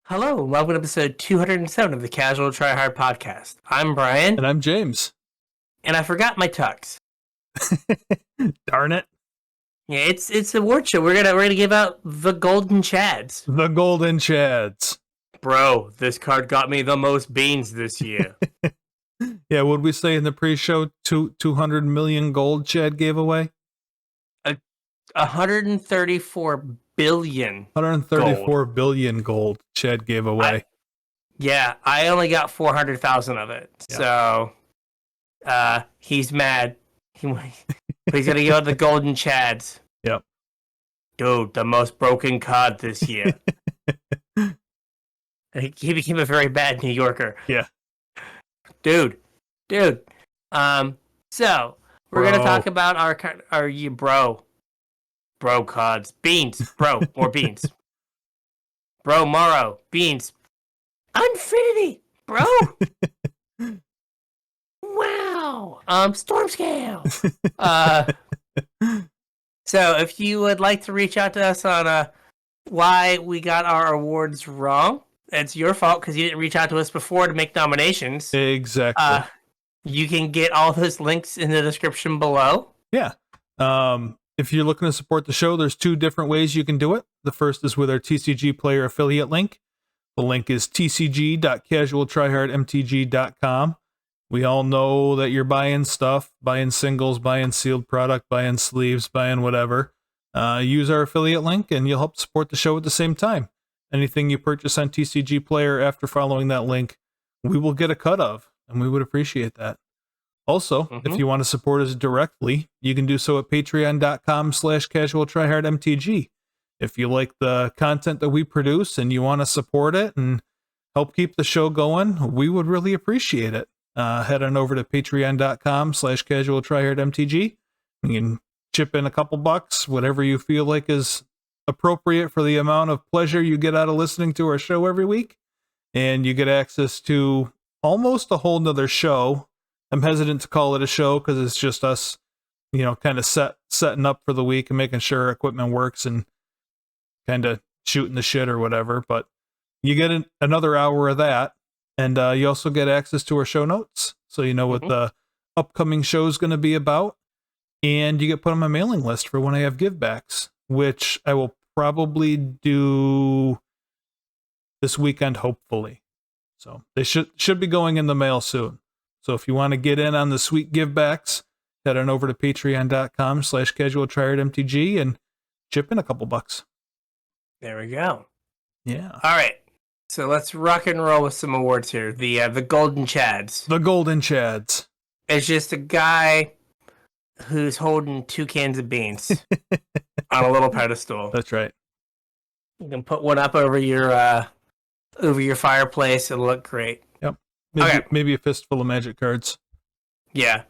Hello, and welcome to episode 207 of the Casual Try Hard podcast. I'm Brian, And I'm James. and I forgot my tux. Darn it. Yeah, it's a award show. We're gonna give out the Golden Chads. The Golden Chads. Bro, this card got me the most beans this year. Yeah, what did we say in the pre-show? 200 million gold Chad gave away? 134 billion. 134 billion gold Chad gave away. I only got 400,000 of it. Yeah. So, he's mad. He's gonna give out the Golden Chads. Yep. Dude, the most broken card this year. He became a very bad New Yorker. Yeah. Dude. So we're gonna talk about our bro cards. Beans, bro, more beans. Bro Morrow, beans. Infinity, bro. Wow. Storm scale. So if you would like to reach out to us on why we got our awards wrong, it's your fault because you didn't reach out to us before to make nominations. Exactly. You can get all those links in the description below. Yeah. If you're looking to support the show, there's two different ways you can do it. The first is with our TCG player affiliate link. The link is tcg.casualtryhardmtg.com. We all know that you're buying stuff, buying singles, buying sealed product, buying sleeves, buying whatever. Use our affiliate link and you'll help support the show at the same time. Anything you purchase on TCG Player after following that link, we will get a cut of, and we would appreciate that. Also, if you want to support us directly, you can do so at patreon.com/casualtryhardmtg. If you like the content that we produce and you want to support it and help keep the show going, we would really appreciate it. Head on over to patreon.com/casualtryhardmtg. You can chip in a couple bucks, whatever you feel like is appropriate for the amount of pleasure you get out of listening to our show every week. And you get access to almost a whole nother show. I'm hesitant to call it a show because it's just us, kind of setting up for the week and making sure equipment works and kind of shooting the shit or whatever. But you get another hour of that. And you also get access to our show notes. So you know what the upcoming show is going to be about. And you get put on my mailing list for when I have givebacks, which I will probably do this weekend, hopefully. So they should be going in the mail soon. So if you want to get in on the sweet givebacks, head on over to patreon.com/casualtryhardmtg and chip in a couple bucks. There we go. Yeah. All right. So let's rock and roll with some awards here. The Golden Chads. The Golden Chads. It's just a guy who's holding 2 cans of beans on a little pedestal. That's right. You can put one up over your fireplace. It'll look great. Yep. Maybe a fistful of magic cards. Yeah.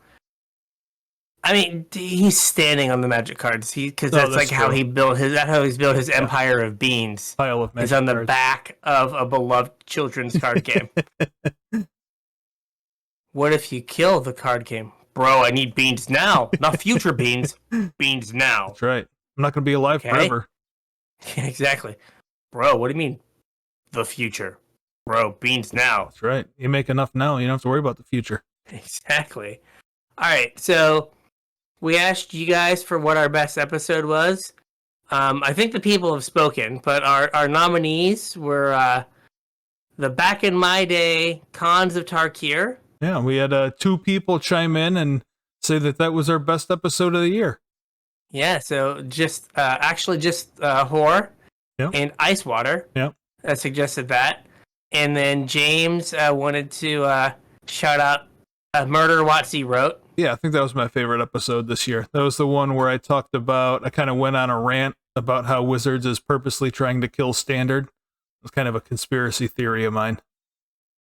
I mean, he's standing on the magic cards. Because that's like how he built his. That's how he's built his empire of beans. Pile of magic He's on the cards. back of a beloved children's card game. What if you kill the card game? Bro, I need beans now. Not future beans. Beans now. That's right. I'm not going to be alive forever. Yeah, exactly. Bro, what do you mean? The future. Bro, beans now. That's right. You make enough now, you don't have to worry about the future. Exactly. All right, so we asked you guys for what our best episode was. I think the people have spoken, but our nominees were the Back in My Day Cons of Tarkir. Yeah, we had 2 people chime in and say that was our best episode of the year. Yeah, so just Horror and Icewater suggested that. And then James wanted to shout out Murder Watsy Wrote. Yeah, I think that was my favorite episode this year. That was the one where I kind of went on a rant about how Wizards is purposely trying to kill Standard. It was kind of a conspiracy theory of mine.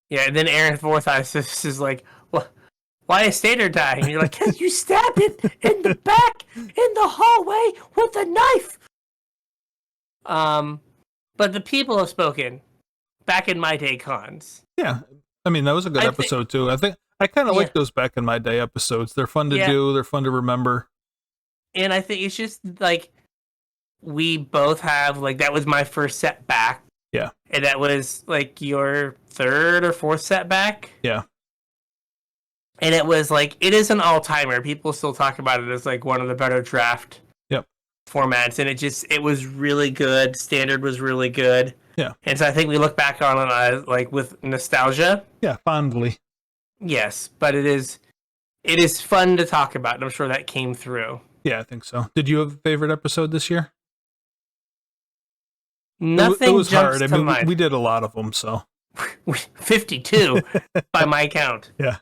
Yeah, and then Aaron Forsyth is like, well, why is Standard dying? And you're like, because you stabbed it in the back, in the hallway, with a knife. But the people have spoken. Back in My Day cons. Yeah, I mean, that was a good episode, too. I think I kind of like those Back in My Day episodes. They're fun to do. They're fun to remember. And I think it's just, like, we both have, like, that was my first setback Yeah. And that was like your third or fourth setback. Yeah. And it was like, it is an all-timer. People still talk about it as like one of the better draft formats. And it was really good. Standard was really good. Yeah. And so I think we look back on it like with nostalgia. Yeah, fondly. Yes, but it is fun to talk about. And I'm sure that came through. Yeah, I think so. Did you have a favorite episode this year? Nothing it was jumps hard. I to mean, mind. we did a lot of them, so 52 by my count. Yeah.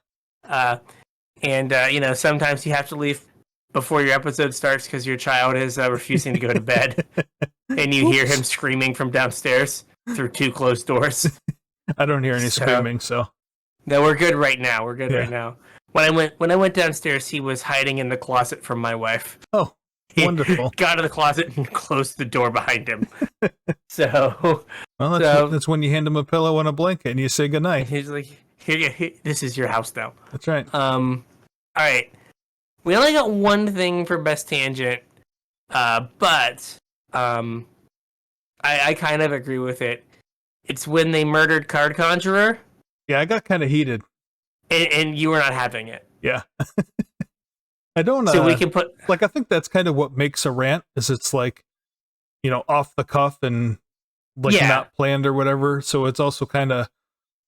And sometimes you have to leave before your episode starts because your child is refusing to go to bed, and you hear him screaming from downstairs through 2 closed doors. I don't hear any screaming, so no, we're good right now. We're good right now. When I went downstairs, he was hiding in the closet from my wife. Oh, wonderful! He got out of the closet and closed the door behind him. So, that's when you hand him a pillow and a blanket and you say goodnight. He's like, here, this is your house now. That's right. All right. We only got one thing for best tangent, but I kind of agree with it. It's when they murdered Card Conjurer. Yeah, I got kind of heated. And you were not having it. Yeah. I don't So we can put... I think that's kind of what makes a rant, is it's like, off the cuff and not planned or whatever. So it's also kind of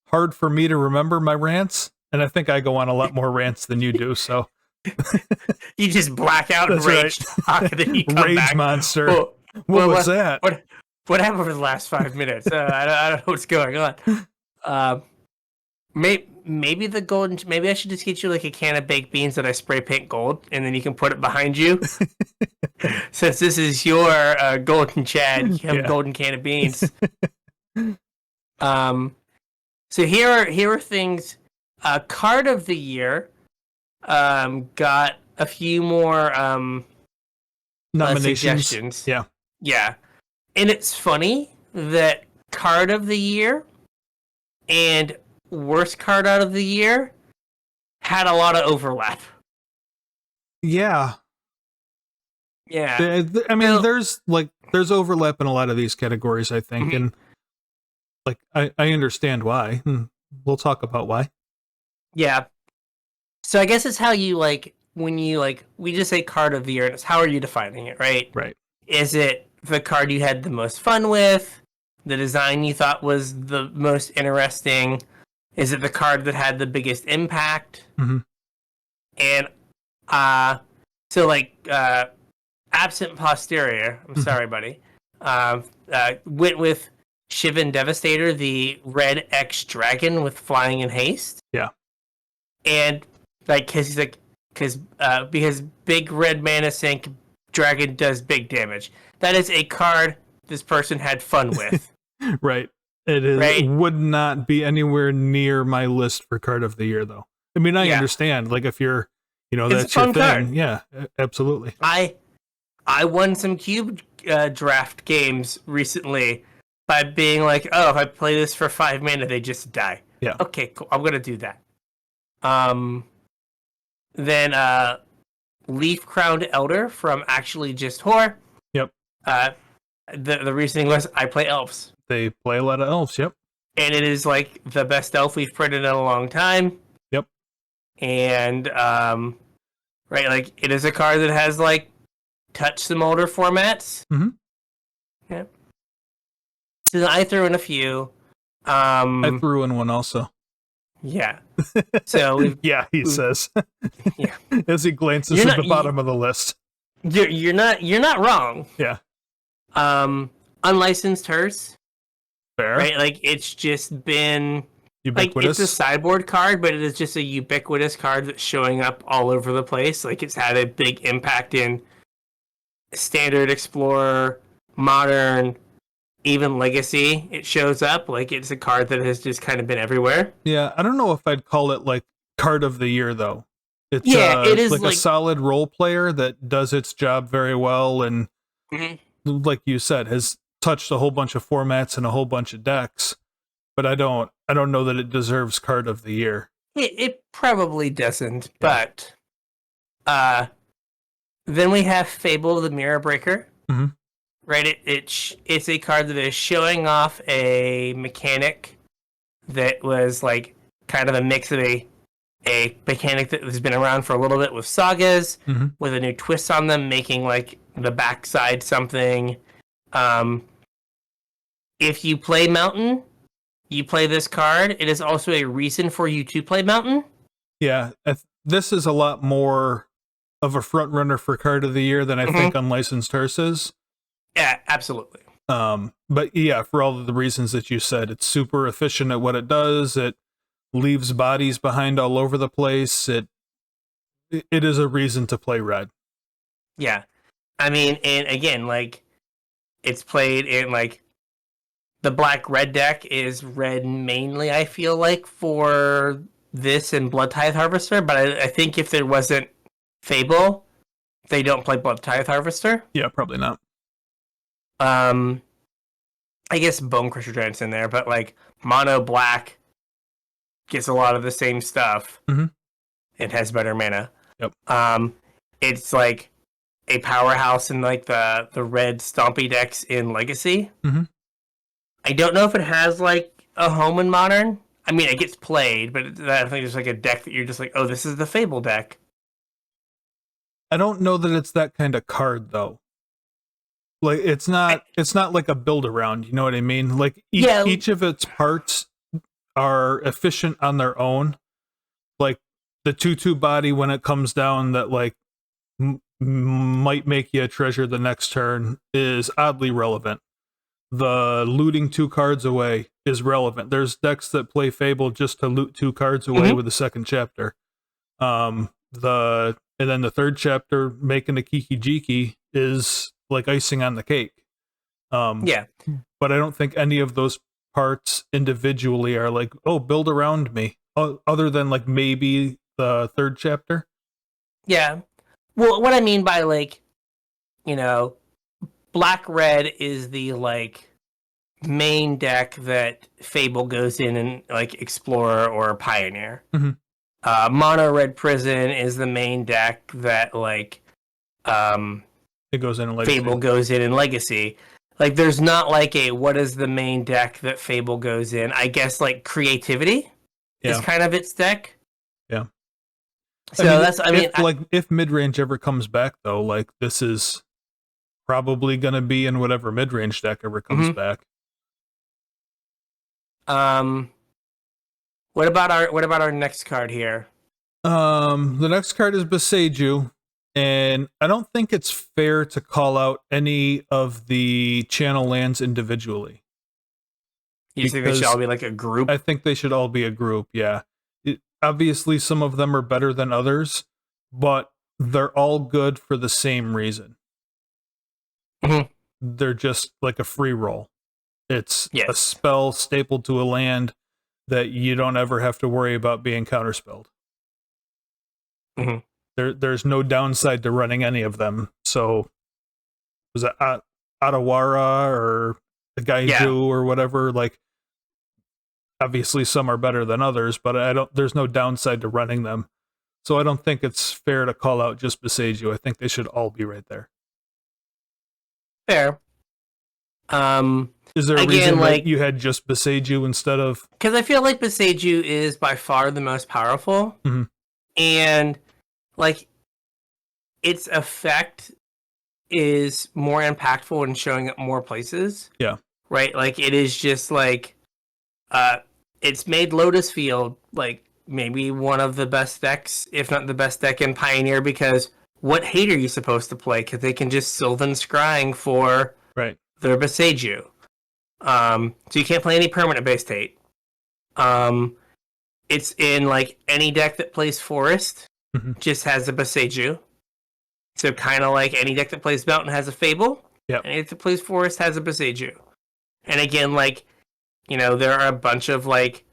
hard for me to remember my rants. And I think I go on a lot more rants than you do, so... You just black out and rage talk, and then you come rage back. monster. What was that? What happened over the last 5 minutes? I don't know what's going on. Maybe the golden. Maybe I should just get you like a can of baked beans that I spray paint gold, and then you can put it behind you. Since this is your golden Chad, you have a golden can of beans. So here are things. Card of the year. Got a few more nominations. Suggestions. Yeah. And it's funny that card of the year and worst card out of the year had a lot of overlap. Yeah. Yeah. I mean, there's overlap in a lot of these categories, I think, and I understand why. We'll talk about why. Yeah. So I guess it's how you when you we just say card of the year, and it's how are you defining it, right? Right. Is it the card you had the most fun with? The design you thought was the most interesting? Is it the card that had the biggest impact? Mm-hmm. And so absent posterior, I'm sorry, buddy, went with Shivan Devastator, the red X dragon with flying and haste. Yeah. And because big red mana sink dragon does big damage. That is a card this person had fun with. Right. It is. Right? It would not be anywhere near my list for card of the year, though. I mean, I understand. If you're, that's your thing. Card. Yeah, absolutely. I won some cube draft games recently by being like, oh, if I play this for 5 mana, they just die. Yeah. Okay, cool. I'm gonna do that. Then Leaf Crowned Elder from Actually Just Horror. Yep. The reasoning was I play elves. They play a lot of elves, yep. And it is the best elf we've printed in a long time. Yep. And it is a card that has touched some older formats. Mm-hmm. Yep. So I threw in a few. I threw in one also. Yeah. So he says. Yeah. As he glances at the bottom of the list. You're not wrong. Yeah. Unlicensed Hearse. Fair. Right? It's just been ubiquitous. It's a sideboard card, but it is just a ubiquitous card that's showing up all over the place. It's had a big impact in Standard, Explorer, Modern, even Legacy. It shows up. It's a card that has just kind of been everywhere. Yeah, I don't know if I'd call it card of the year though. It's it is a solid role player that does its job very well, and like you said, has touched a whole bunch of formats and a whole bunch of decks. But I don't know that it deserves card of the year. It probably doesn't, but then we have Fable the Mirror Breaker. Mm-hmm. right? It's a card that is showing off a mechanic that was like kind of a mix of a mechanic that has been around for a little bit with sagas, with a new twist on them, making like the backside something. If you play Mountain, you play this card. It is also a reason for you to play Mountain. Yeah, this is a lot more of a front runner for card of the year than I think Unlicensed Hearse is. Yeah, absolutely. But yeah, for all of the reasons that you said, it's super efficient at what it does. It leaves bodies behind all over the place. It is a reason to play red. Yeah. I mean, and again, like, it's played in, like, the black-red deck is red mainly, I feel like, for this and Blood Tithe Harvester, but I think if there wasn't Fable, they don't play Blood Tithe Harvester. Yeah, probably not. I guess Bone Crusher Giant's in there, but, like, mono black gets a lot of the same stuff. It has better mana. Yep. It's, like, a powerhouse in like the red stompy decks in Legacy. I don't know if it has like a home in Modern. I mean, it gets played, but I think there's like a deck that you're just like, oh, this is the Fable deck. I don't know that it's that kind of card though. Like it's not like a build around. You know what I mean? Like each of its parts are efficient on their own. Like the 2/2 body when it comes down that like might make you a treasure the next turn is oddly relevant. The looting 2 cards away is relevant. There's decks that play Fable just to loot 2 cards away with the second chapter. And then the third chapter, making a Kiki Jiki, is like icing on the cake. But I don't think any of those parts individually are like, oh, build around me. Other than like maybe the third chapter. Yeah. Well, what I mean by like, you know, black-red is the like main deck that Fable goes in and like Explorer or Pioneer. Mono Red Prison is the main deck that like it goes in Legacy. Fable goes in Legacy. Like there's not like a what is the main deck that Fable goes in. I guess like Creativity is kind of its deck. Yeah. So if mid-range ever comes back though, like this is probably going to be in whatever mid-range deck ever comes back. What about our next card here? The next card is Beseiju, and I don't think it's fair to call out any of the channel lands individually. You think they should all be like a group? I think they should all be a group, yeah. Obviously, some of them are better than others, but they're all good for the same reason. They're just like a free roll. It's a spell stapled to a land that you don't ever have to worry about being counterspelled. There's no downside to running any of them. So, was it Atawara or the Gaiju or whatever? Like, obviously some are better than others, but there's no downside to running them. So I don't think it's fair to call out just Beseiju. I think they should all be right there. Fair. Is there a reason that you had just Beseiju instead of? Because I feel like Beseiju is by far the most powerful, and like its effect is more impactful in showing up more places. Yeah. Right. Like it is just like, it's made Lotus Field like maybe one of the best decks, if not the best deck in Pioneer, because what hate are you supposed to play? Because they can just Sylvan Scrying for their Beseiju. So you can't play any permanent based hate. It's in like any deck that plays Forest, just has a Beseiju. So kind of like any deck that plays Mountain has a Fable. Any deck that plays Forest has a Beseiju. And again, like, you know, there are a bunch of like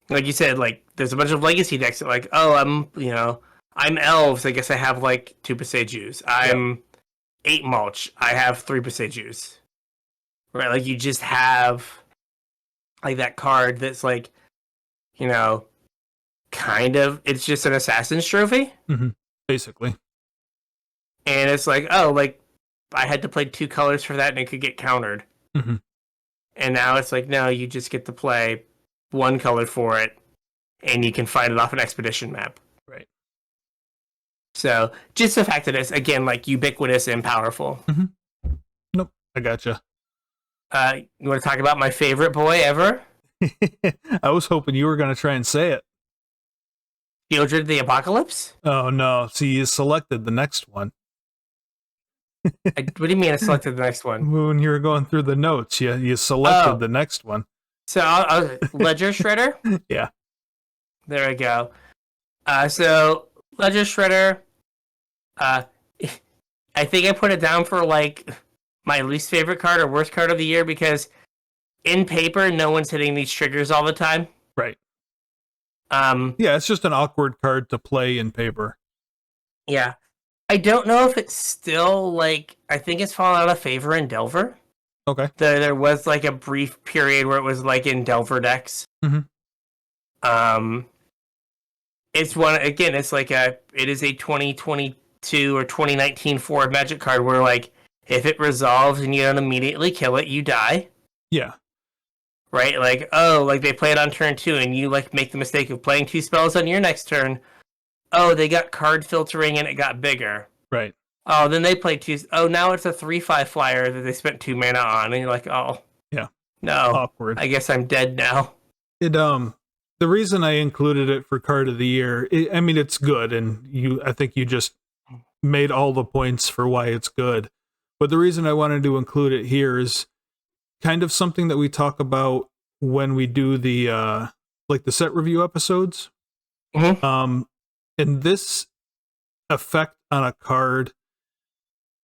you said, like there's a bunch of Legacy decks that like, oh, I'm Elves, I guess I have like 2 Beseijus. I'm 8 Mulch, I have 3 Beseijus. Right, like you just have like that card that's like, you know, kind of, it's just an Assassin's Trophy. Basically. And it's like, oh, like I had to play 2 colors for that, and it could get countered. Mm-hmm. And now it's like, no, you just get to play 1 color for it, and you can fight it off an expedition map. Right. So just the fact that it's, again, like ubiquitous and powerful. Mm-hmm. Nope, I gotcha. You want to talk about my favorite boy ever? I was hoping you were going to try and say it. Shieldred the Apocalypse? Oh, no. See, you selected the next one. What do you mean I selected the next one? When you were going through the notes, you selected the next one. So, Ledger Shredder? Yeah. There we go. So, Ledger Shredder, I think I put it down for, like, my least favorite card or worst card of the year because in paper, no one's hitting these triggers all the time. Right. Yeah, it's just an awkward card to play in paper. Yeah. I don't know if it's still, like, I think it's fallen out of favor in Delver. Okay. There was, like, a brief period where it was, like, in Delver decks. Mm-hmm. It's one, again, it's like it is a 2022 or 2019 forward Magic card where, like, if it resolves and you don't immediately kill it, you die. Yeah. Right? Like, oh, like, they play it on turn 2 and you, like, make the mistake of playing 2 spells on your next turn. Oh, they got card filtering and it got bigger. Right. Oh, then they played 2. Oh, now it's a 3/5 flyer that they spent 2 mana on. And you're like, oh. Yeah. No. Awkward. I guess I'm dead now. The reason I included it for card of the year, I mean, it's good. And I think you just made all the points for why it's good. But the reason I wanted to include it here is kind of something that we talk about when we do the like the set review episodes. Mm-hmm. And this effect on a card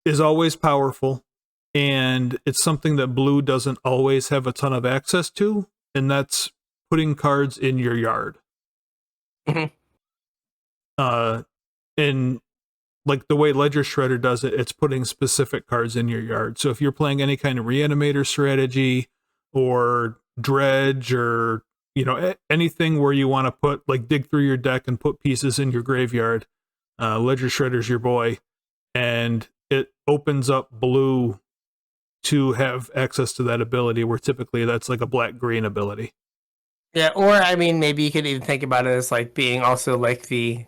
is always powerful, and it's something that blue doesn't always have a ton of access to, and that's putting cards in your yard. Mm-hmm. And like the way Ledger Shredder does it, it's putting specific cards in your yard. So if you're playing any kind of Reanimator strategy or Dredge or, you know, anything where you want to put, like, dig through your deck and put pieces in your graveyard, Ledger Shredder's your boy. And it opens up blue to have access to that ability, where typically that's like a black-green ability. Yeah, or, I mean, maybe you could even think about it as, like, being also, like, the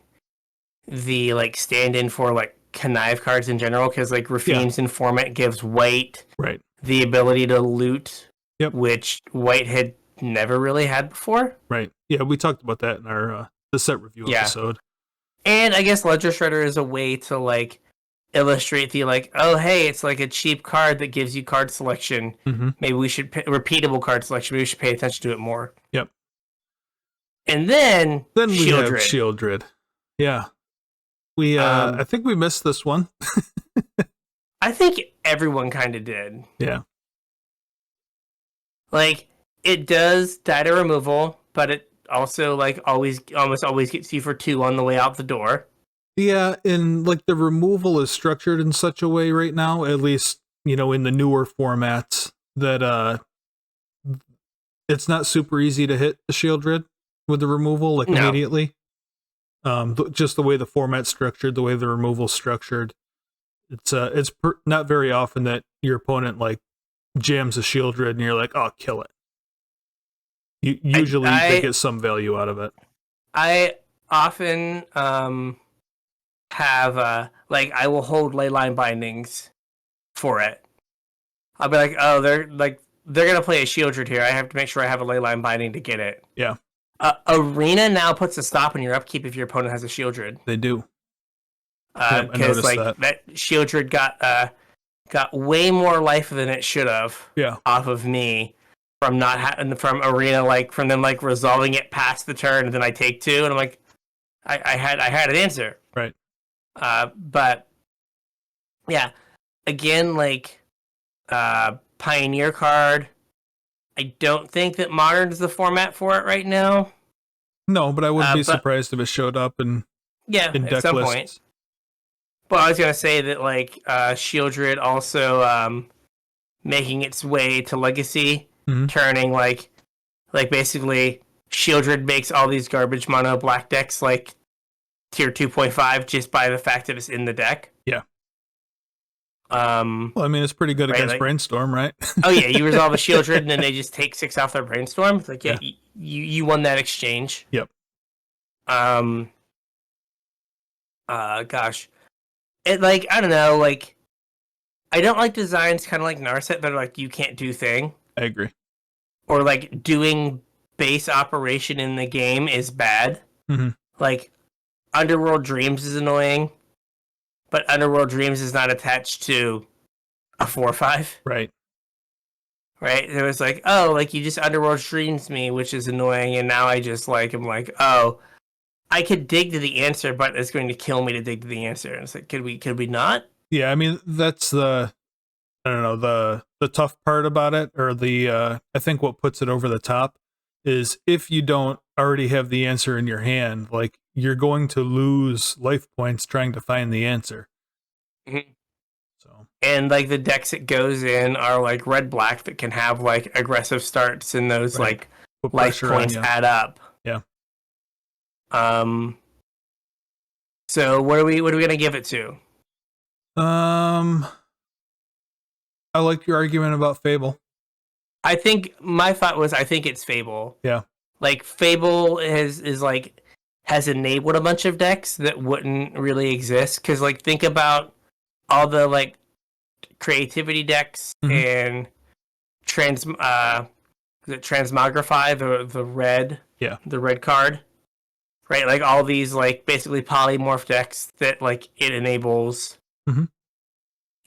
like, stand-in for, like, connive cards in general, because, like, Rafine's Informant gives white the ability to loot, which white had never really had before. Right. Yeah, we talked about that in our the set review episode. And I guess Ledger Shredder is a way to, like, illustrate the, like, oh, hey, it's like a cheap card that gives you card selection. Mm-hmm. Maybe we should repeatable card selection. Maybe we should pay attention to it more. Yep. And then we have Shieldred. Yeah. We I think we missed this one. I think everyone kind of did. Yeah. Like, it does die to removal, but it also, like, almost always gets you for 2 on the way out the door. Yeah, and, like, the removal is structured in such a way right now, at least, you know, in the newer formats, that it's not super easy to hit the Shieldred with the removal, like, immediately. Just the way the format's structured, the way the removal's structured. It's not very often that your opponent, like, jams a Shieldred and you're like, oh, kill it. Usually they get some value out of it. I often have like, I will hold Leyline Bindings for it. I'll be like, oh, they're gonna play a Shieldred here. I have to make sure I have a Leyline Binding to get it. Yeah. Arena now puts a stop on your upkeep if your opponent has a Shieldred. They do. Because that Shieldred got way more life than it should have. Yeah. Off of me from from Arena, like, from them, like, resolving it past the turn, and then I take 2, and I'm like, I had an answer. Right. But yeah, again, like, Pioneer card. I don't think that Modern is the format for it right now. No, but I wouldn't be surprised if it showed up in deck at some lists. point. But I was gonna say that, like, Shieldred also making its way to Legacy, turning like basically Shieldred makes all these garbage mono black decks like tier 2.5 just by the fact that it's in the deck. Yeah. Well, I mean, it's pretty good against Brainstorm, right? Oh yeah, you resolve a shield shred and then they just take 6 off their Brainstorm. It's like, yeah. You won that exchange. Yep. Gosh. It I don't know, I don't like designs kind of like Narset that are like, you can't do thing. I agree. Or doing base operation in the game is bad. Mm-hmm. Underworld Dreams is annoying, but Underworld Dreams is not attached to a 4/5. Right. It was you just Underworld Dreams me, which is annoying, and now I just I'm oh, I could dig to the answer, but it's going to kill me to dig to the answer. And it's like, could we not? Yeah, I mean, that's the tough part about it, or I think what puts it over the top is if you don't already have the answer in your hand, you're going to lose life points trying to find the answer. Mm-hmm. So, and the decks it goes in are red black that can have aggressive starts, and those life points add up. Yeah. So what are we gonna give it to? I like your argument about Fable. I think my thought was I think it's Fable. Yeah. Fable has enabled a bunch of decks that wouldn't really exist, because think about all the creativity decks and transmogrify the red card, right? All these basically polymorph decks that it enables. Mm-hmm.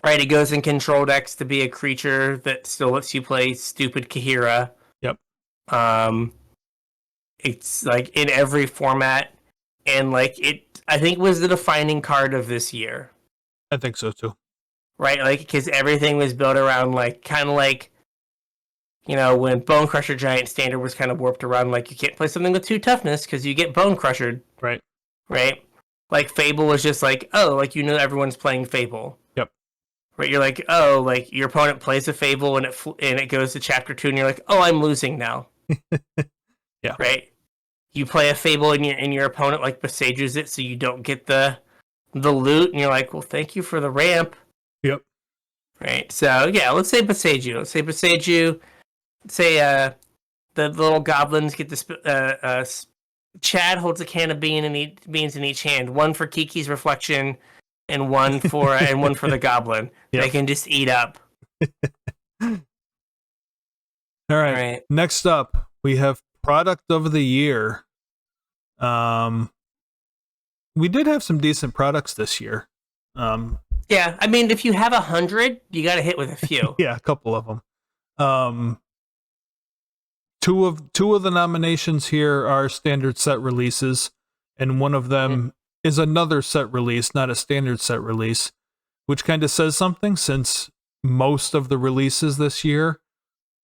Right, it goes in control decks to be a creature that still lets you play stupid Kahira. Yep. It's in every format, and I think was the defining card of this year. I think so too. Right, because everything was built around kind of when Bone Crusher Giant Standard was kind of warped around you can't play something with 2 toughness because you get Bone Crushered. Right. Right. Fable was just everyone's playing Fable. Yep. Right, you're oh, your opponent plays a Fable and it goes to chapter 2, and you're oh, I'm losing now. Yeah. Right. You play a Fable and your opponent besiegers it, so you don't get the loot, and you're well, thank you for the ramp. Yep. Right. So yeah, let's say besiege you. Say the little goblins get this. Chad holds a can of beans in each hand, one for Kiki's reflection, and one for the goblin. Yep. They can just eat up. All right. Next up, we have product of the year. We did have some decent products this year. Yeah, I mean, if you have 100, you got to hit with a few. Yeah, a couple of them. Two of the nominations here are standard set releases, and one of them is another set release, not a standard set release, which kind of says something, since most of the releases this year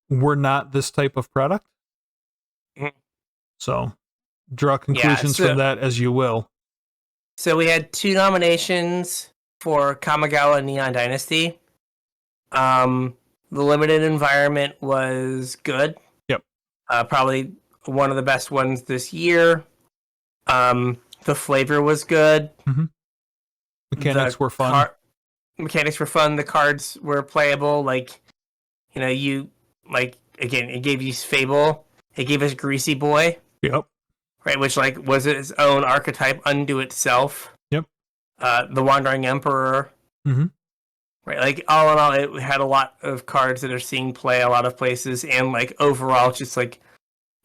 were not this type of product. So, draw conclusions from that as you will. So we had 2 nominations for Kamigawa Neon Dynasty. The limited environment was good. Yep. Probably one of the best ones this year. The flavor was good. Mm-hmm. Mechanics were fun. The cards were playable. Again, it gave you Fable. It gave us Greasy Boy. Yep. Right, which was its own archetype unto itself. Yep. The Wandering Emperor. Mm-hmm. Right, all in all, it had a lot of cards that are seeing play a lot of places, and overall, just the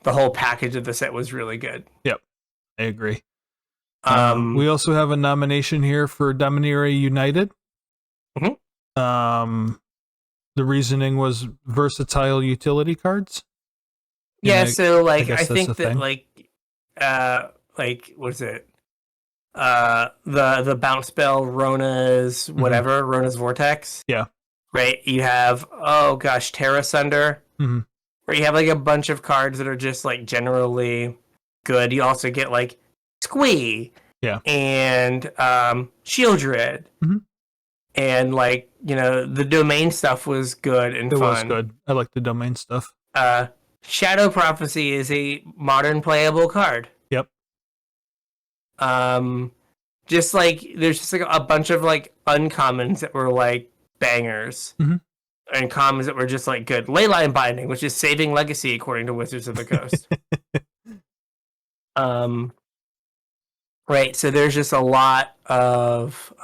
whole package of the set was really good. Yep, I agree. We also have a nomination here for Dominaria United. Mm-hmm. The reasoning was versatile utility cards. Yeah, so I think that what is it? The bounce spell, Rona's whatever, Rona's Vortex. Yeah. Right. You have Terra Sunder. Mm-hmm. Where you have a bunch of cards that are just generally good. You also get Squee. Yeah. And Shieldred. Mm-hmm. And the domain stuff was good and fun. It was good. I like the domain stuff. Shadow Prophecy is a modern playable card. Yep. There's just a bunch of uncommons that were bangers. Mhm. And commons that were just like good. Leyline Binding, which is saving legacy according to Wizards of the Coast. Right. So there's just a lot of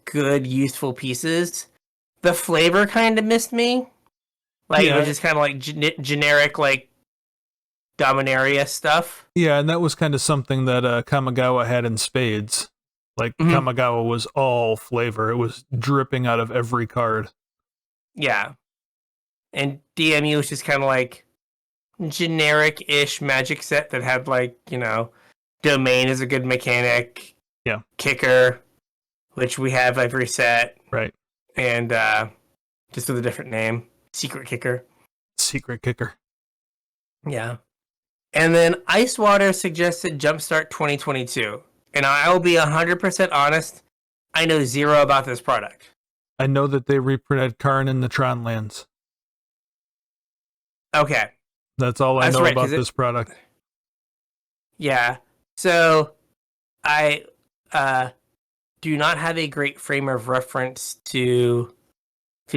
good, useful pieces. The flavor kind of missed me. Like it was just kind of like generic, like Dominaria stuff. Yeah, and that was kind of something that Kamigawa had in spades. Like Kamigawa was all flavor; it was dripping out of every card. Yeah, and DMU was just kind of like generic-ish Magic set that had like Domain is a good mechanic. Yeah, Kicker, which we have every set. Right, and just with a different name, Secret Kicker. Secret Kicker. Yeah. And then Icewater suggested Jumpstart 2022. And I will be 100% honest, I know zero about this product. I know that they reprinted Karn in the Tron lands. Okay. That's all I know about this product. Yeah. So I do not have a great frame of reference to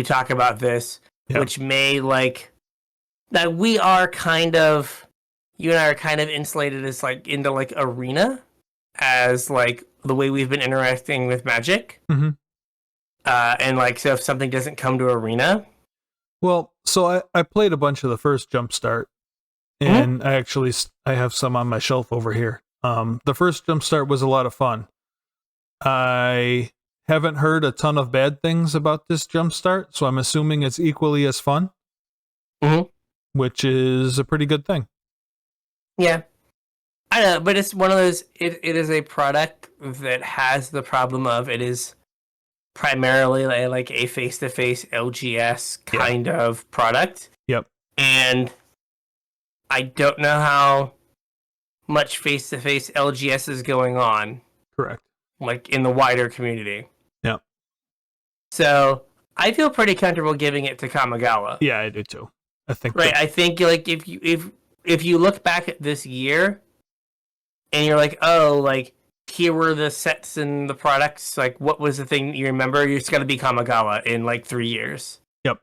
talk about this, which may that we are kind of, you and I are kind of insulated as like into like Arena as like the way we've been interacting with Magic. Mm-hmm. And like, so if something doesn't come to Arena. Well, so I played a bunch of the first Jumpstart, and I have some on my shelf over here. The first Jumpstart was a lot of fun. I haven't heard a ton of bad things about this Jumpstart, so I'm assuming it's equally as fun, which is a pretty good thing. Yeah. I know, but it's one of those, it is a product that has the problem of it is primarily like a face-to-face LGS kind of product. Yep. And I don't know how much face-to-face LGS is going on. Correct. Like in the wider community. Yeah. So I feel pretty comfortable giving it to Kamigawa. Yeah, I do too. I think I think like if you look back at this year and you're like, oh, like here were the sets and the products, like what was the thing you remember? It's got to be Kamigawa in like 3 years. Yep.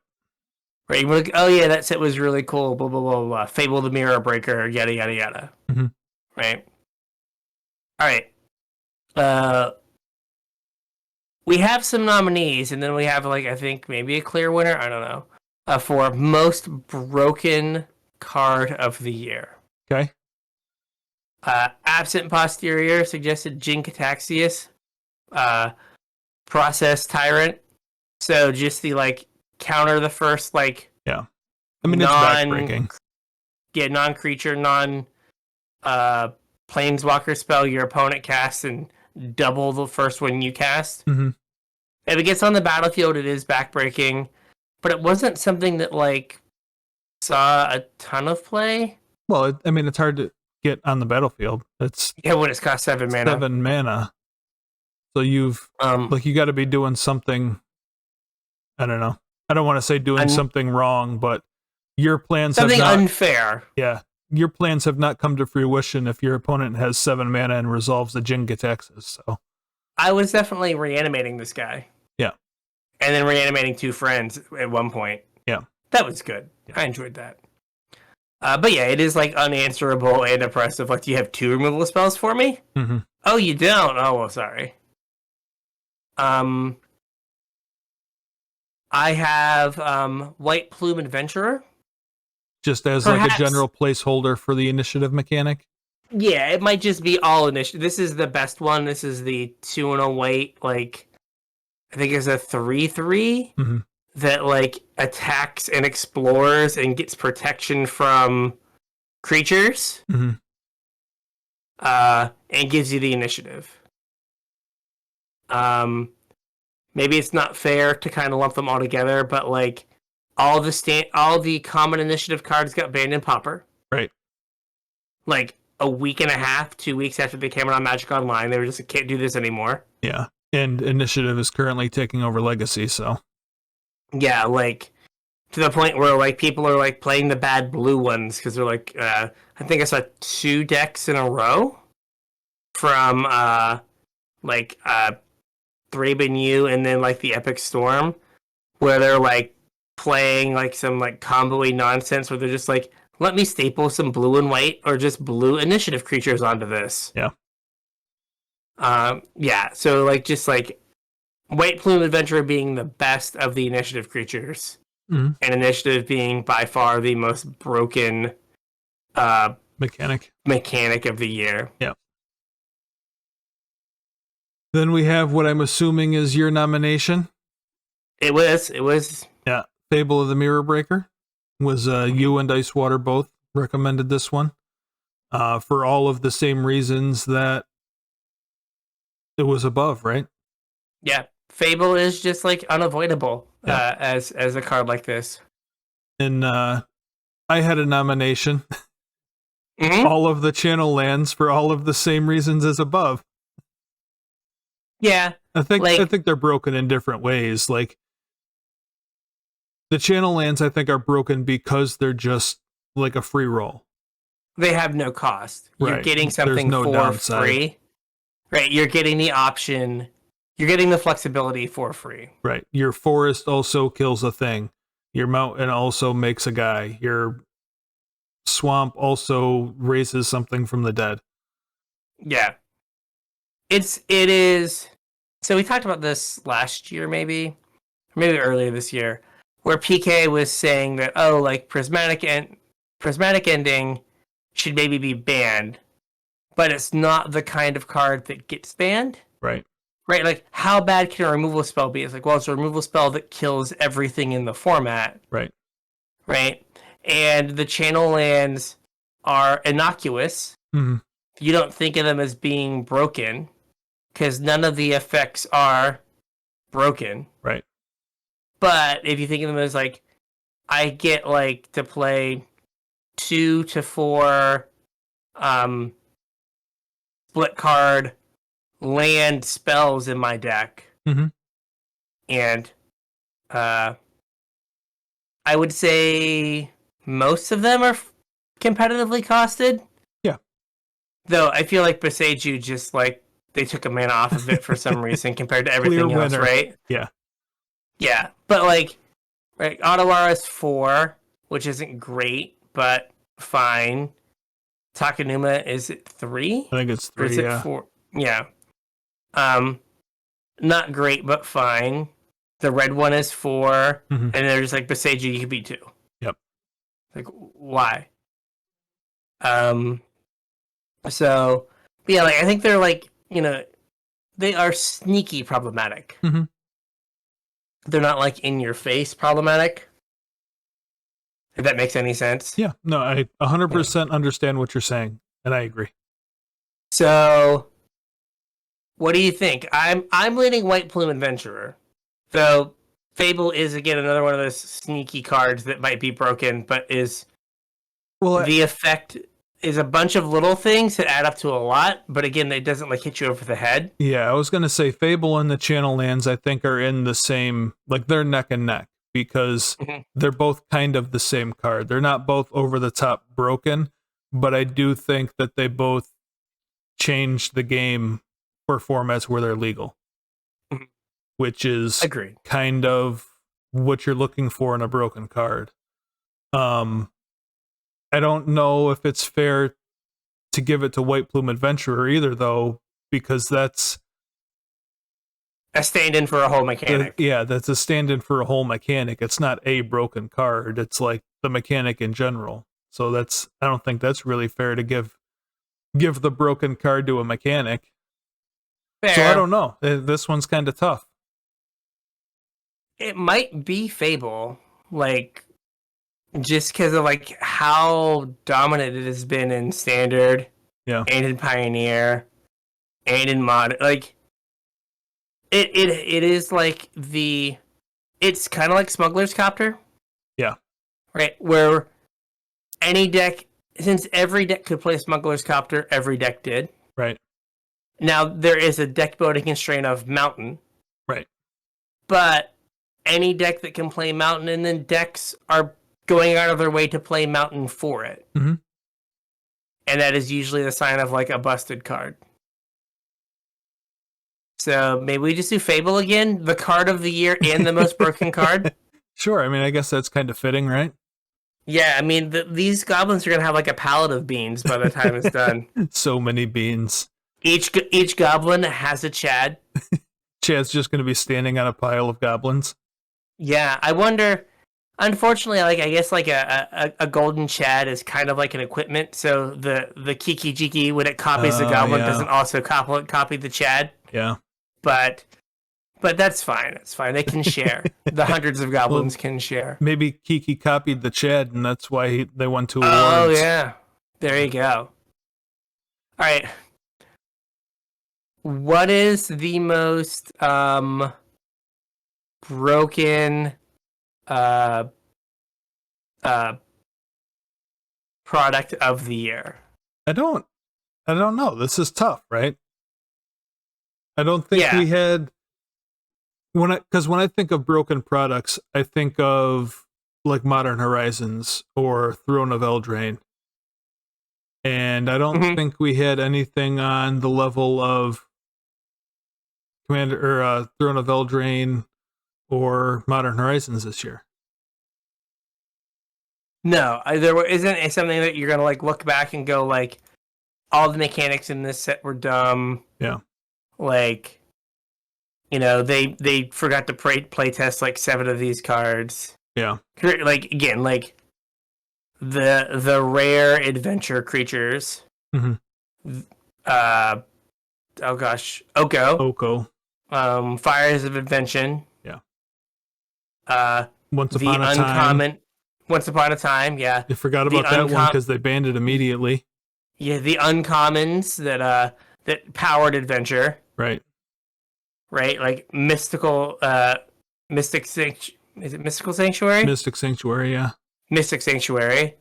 Right. You're like, oh yeah, that set was really cool. Blah blah blah blah. Fable the Mirror Breaker. Yada yada yada. Mm-hmm. Right. All right. We have some nominees, and then we have like I think maybe a clear winner. I don't know. For most broken card of the year. Okay. Absent Posterior suggested Jin Cataxius, Process Tyrant. So just the like counter the first like I mean it's backbreaking. Yeah, non-creature, planeswalker spell your opponent casts and double the first one you cast. Mm-hmm. If it gets on the battlefield, it is backbreaking, but it wasn't something that like saw a ton of play. Well, I mean it's hard to get on the battlefield. It's when it's cost 7 mana. 7 mana. So you've you got to be doing something. I don't know. I don't want to say doing something wrong, but your plans something have not, unfair. Yeah, your plans have not come to fruition if your opponent has 7 mana and resolves the Jin Gitaxis. So I was definitely reanimating this guy. Yeah, and then reanimating 2 friends at one point. Yeah, that was good. I enjoyed that. But yeah, it is like unanswerable and oppressive. Like, do you have 2 removal spells for me? Mm-hmm. Oh, you don't? Oh, well, sorry. I have White Plume Adventurer. Just as like a general placeholder for the initiative mechanic? Yeah, it might just be all initiative. This is the best one. This is the 2-and-a white, like, I think it's a 3/3 that, like, attacks and explores and gets protection from creatures. And gives you the initiative. Maybe it's not fair to kind of lump them all together, but like all the common initiative cards got banned in Pauper. Right. Like a week and a half, 2 weeks after they came out on Magic Online, they were just can't do this anymore. Yeah, and initiative is currently taking over Legacy, so yeah, like to the point where like people are like playing the bad blue ones because they're like, I think I saw 2 decks in a row from Thraben U and then like the Epic Storm, where they're like playing like some like combo-y nonsense where they're just like, let me staple some blue and white or just blue initiative creatures onto this. Yeah. Yeah. So like just like White Plume Adventurer being the best of the initiative creatures, and initiative being by far the most broken mechanic of the year. Yeah. Then we have what I'm assuming is your nomination. It was. Yeah. Fable of the Mirror Breaker was you and Icewater both recommended this one for all of the same reasons that it was above, right? Yeah. Fable is just like unavoidable as a card like this. And I had a nomination. All of the channel lands for all of the same reasons as above. Yeah. I think they're broken in different ways. Like the channel lands I think are broken because they're just like a free roll. They have no cost. Right. You're getting something no for downside. Free. Right. You're getting the option. You're getting the flexibility for free. Right. Your forest also kills a thing. Your mountain also makes a guy. Your swamp also raises something from the dead. Yeah. It is. So we talked about this last year, maybe earlier this year, where PK was saying that prismatic ending should maybe be banned, but it's not the kind of card that gets banned. Right. Right. Like, how bad can a removal spell be? It's like, well, it's a removal spell that kills everything in the format. Right. Right. And the channel lands are innocuous. Mm-hmm. You don't think of them as being broken because none of the effects are broken. Right. But if you think of them as like, I get like to play 2 to 4 split card land spells in my deck. Mm-hmm. And I would say most of them are competitively costed. Yeah. Though I feel like Beseiju just like they took a mana off of it for some reason compared to everything else, right? Yeah. Yeah. But like, right, Otawara is 4, which isn't great, but fine. Takanuma is it 3? I think it's 3. Or is it 4? Yeah. Not great, but fine. The red one is 4, and they're just like Beseiju, you could be 2. Yep. Like, why? So, yeah, like I think they're like, they are sneaky problematic. Mm-hmm. They're not like in your face problematic. If that makes any sense. Yeah. No, I 100% understand what you're saying, and I agree. So, what do you think? I'm leaning White Plume Adventurer. Though Fable is again another one of those sneaky cards that might be broken, but is the effect is a bunch of little things that add up to a lot, but again, it doesn't like hit you over the head. Yeah, I was gonna say Fable and the channel lands I think are in the same, like they're neck and neck because they're both kind of the same card. They're not both over the top broken, but I do think that they both change the game for formats where they're legal. Which is Agreed. Kind of what you're looking for in a broken card. I don't know if it's fair to give it to White Plume Adventurer either, though, because that's a stand-in for a whole mechanic. That's a stand-in for a whole mechanic. It's not a broken card. It's like the mechanic in general. So I don't think that's really fair to give the broken card to a mechanic. Fair. So I don't know. This one's kind of tough. It might be Fable, like, just because of, like, how dominant it has been in Standard, and in Pioneer, and in Modern. Like, it is, like, it's kind of like Smuggler's Copter. Yeah. Right? Where any deck, since every deck could play Smuggler's Copter, every deck did. Right. Now, there is a deck building constraint of Mountain. Right. But any deck that can play Mountain, and then decks are going out of their way to play Mountain for it. Mm-hmm. And that is usually the sign of like a busted card. So maybe we just do Fable again, the card of the year and the most broken card. Sure. I mean, I guess that's kind of fitting, right? Yeah, I mean, these goblins are gonna have like a pallet of beans by the time it's done. So many beans. Each goblin has a Chad. Chad's just going to be standing on a pile of goblins. Yeah, I wonder. Unfortunately, like I guess like a golden Chad is kind of like an equipment. So the Kiki Jiki when it copies the goblin doesn't also copy the Chad. Yeah, but that's fine. That's fine. They can share. The hundreds of goblins can share. Maybe Kiki copied the Chad, and that's why they won 2 awards. Oh yeah, there you go. All right. What is the most broken product of the year? I don't know. This is tough, right? I don't think we had when I think of broken products, I think of like Modern Horizons or Throne of Eldraine. And I don't think we had anything on the level of Throne of Eldraine or Modern Horizons this year. No, there isn't something that you're gonna like look back and go like, all the mechanics in this set were dumb. Yeah, like, you know, they forgot to play test like 7 of these cards. Yeah, like again, like the rare adventure creatures. Oh gosh, Oko. Fires of Invention. Yeah. Once Upon a Time, yeah. They forgot about that one because they banned it immediately. Yeah, the uncommons that powered adventure. Right. Right, like Mystical is it Mystical Sanctuary? Mystic Sanctuary, yeah. Mystic Sanctuary.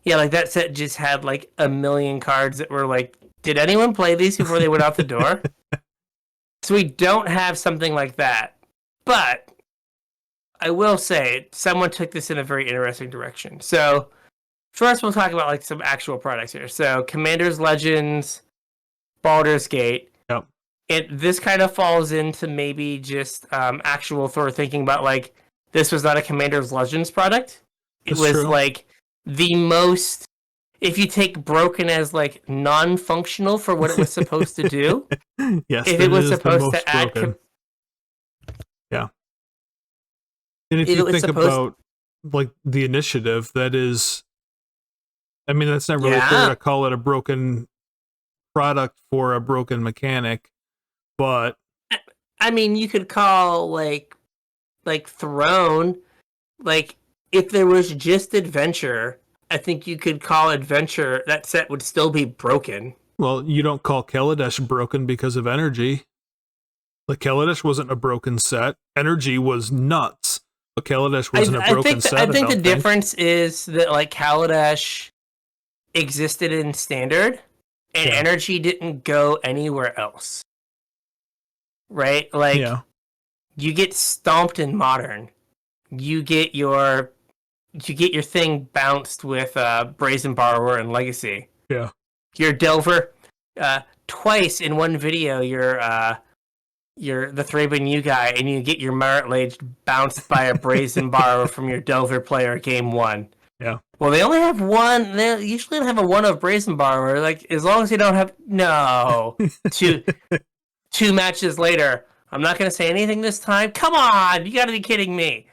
Yeah, like that set just had like a million cards that were like, did anyone play these before they went out the door? So we don't have something like that. But I will say someone took this in a very interesting direction. So first we'll talk about like some actual products here. So Commander's Legends, Baldur's Gate. Yep. This kind of falls into maybe just actual sort of thinking about like this was not a Commander's Legends product. It was like the most, if you take broken as like non-functional for what it was supposed to do. Yes, if it was supposed to add yeah. And if you think about like the initiative, that is, I mean, that's not really fair to call it a broken product for a broken mechanic, but I mean, you could call like Throne, like if there was just adventure, I think you could call adventure, that set would still be broken. Well, you don't call Kaladesh broken because of energy. Like Kaladesh wasn't a broken set. Energy was nuts. But Kaladesh wasn't a broken set. I think the difference is that like Kaladesh existed in standard and energy didn't go anywhere else. Right? Like you get stomped in modern. You get your thing bounced with Brazen Borrower and Legacy. Yeah. Your Delver twice in one video you're the Thraben U guy and you get your Merit Lage bounced by a Brazen Borrower from your Delver player game 1. Yeah. Well, they only have one. They usually don't have a 1 of Brazen Borrower. Like as long as they don't have two matches later, I'm not going to say anything this time. Come on, you got to be kidding me.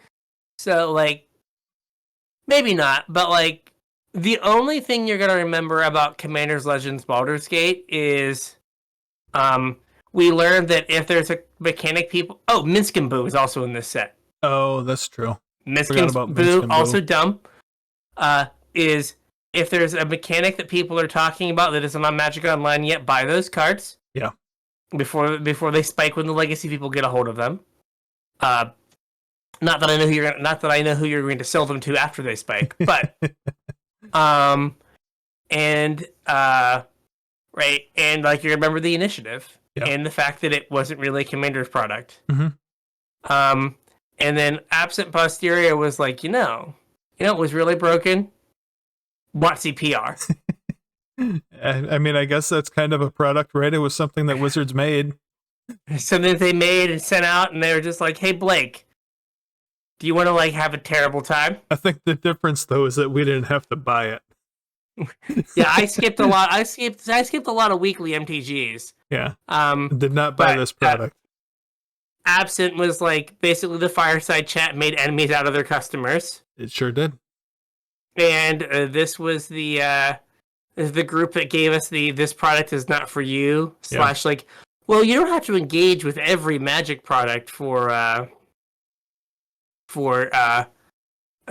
So like maybe not, but like the only thing you're going to remember about Commander's Legends Baldur's Gate is we learned that if there's a mechanic Minsk and Boo is also in this set. Oh, that's true. Minsk and Boo, also dumb, is if there's a mechanic that people are talking about that isn't on Magic Online yet, buy those cards. Yeah. Before they spike when the Legacy people get a hold of them. Not that I know who you're going to sell them to after they spike, but right, and like you remember the initiative and the fact that it wasn't really a Commander's product. And then Absent Posterior was like, you know, it was really broken. WotC PR. I mean, I guess that's kind of a product, right? It was something that Wizards made. something that they made and sent out, and they were just like, "Hey, Blake, do you want to like have a terrible time?" I think the difference though is that we didn't have to buy it. Yeah, I skipped a lot. I skipped a lot of weekly MTGs. Yeah. Did not buy this product. Absent was like basically the fireside chat made enemies out of their customers. It sure did. And this was the group that gave us this product is not for you / like, well, you don't have to engage with every Magic product for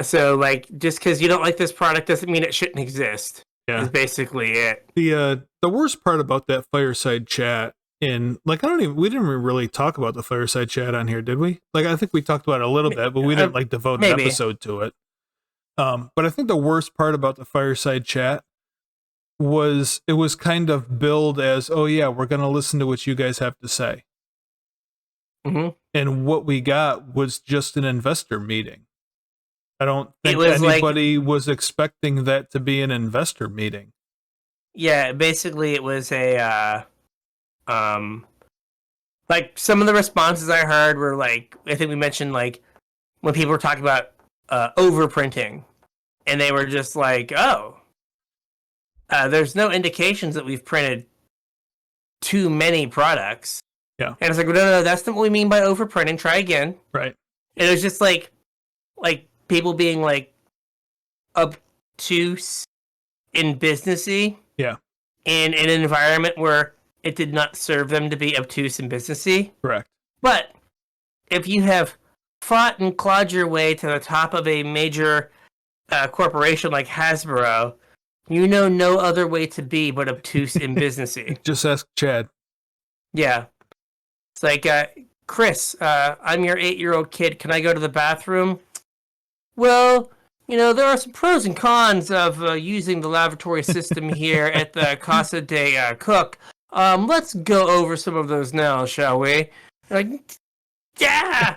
so like just because you don't like this product doesn't mean it shouldn't exist. Yeah, is basically it. The worst part about that fireside chat, and like we didn't even really talk about the fireside chat on here, did we? Like I think we talked about it a little bit, but we didn't like devote an episode to it. But I think the worst part about the fireside chat was it was kind of billed as, oh yeah, we're going to listen to what you guys have to say. Mm-hmm. And what we got was just an investor meeting. I don't think anybody was expecting that to be an investor meeting. Yeah, basically it was a like some of the responses I heard were like, I think we mentioned like when people were talking about overprinting, and they were just like, oh, there's no indications that we've printed too many products. Yeah. And it's like, no, that's not what we mean by overprinting. Try again. Right. And it was just like people being like obtuse and businessy. Yeah. In an environment where it did not serve them to be obtuse and businessy. Correct. But if you have fought and clawed your way to the top of a major corporation like Hasbro, you know no other way to be but obtuse and businessy. Just ask Chad. Yeah. It's like, Chris, I'm your 8-year-old kid. Can I go to the bathroom? Well, you know, there are some pros and cons of using the lavatory system here at the Casa de Cook. Let's go over some of those now, shall we? Like, yeah!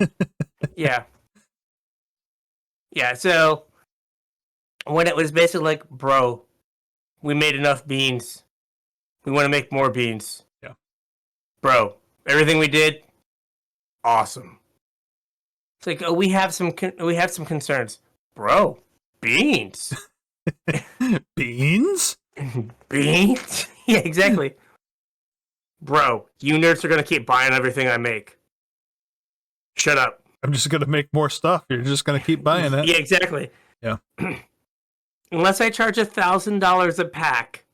Yeah. Yeah, so when it was basically like, bro, we made enough beans. We want to make more beans. Yeah. Bro, everything we did, awesome. It's like, oh, we have some concerns. Bro, beans. Beans? Beans? Yeah, exactly. Bro, you nerds are going to keep buying everything I make. Shut up. I'm just going to make more stuff. You're just going to keep buying it. Yeah, exactly. Yeah. Unless I charge $1,000 a pack,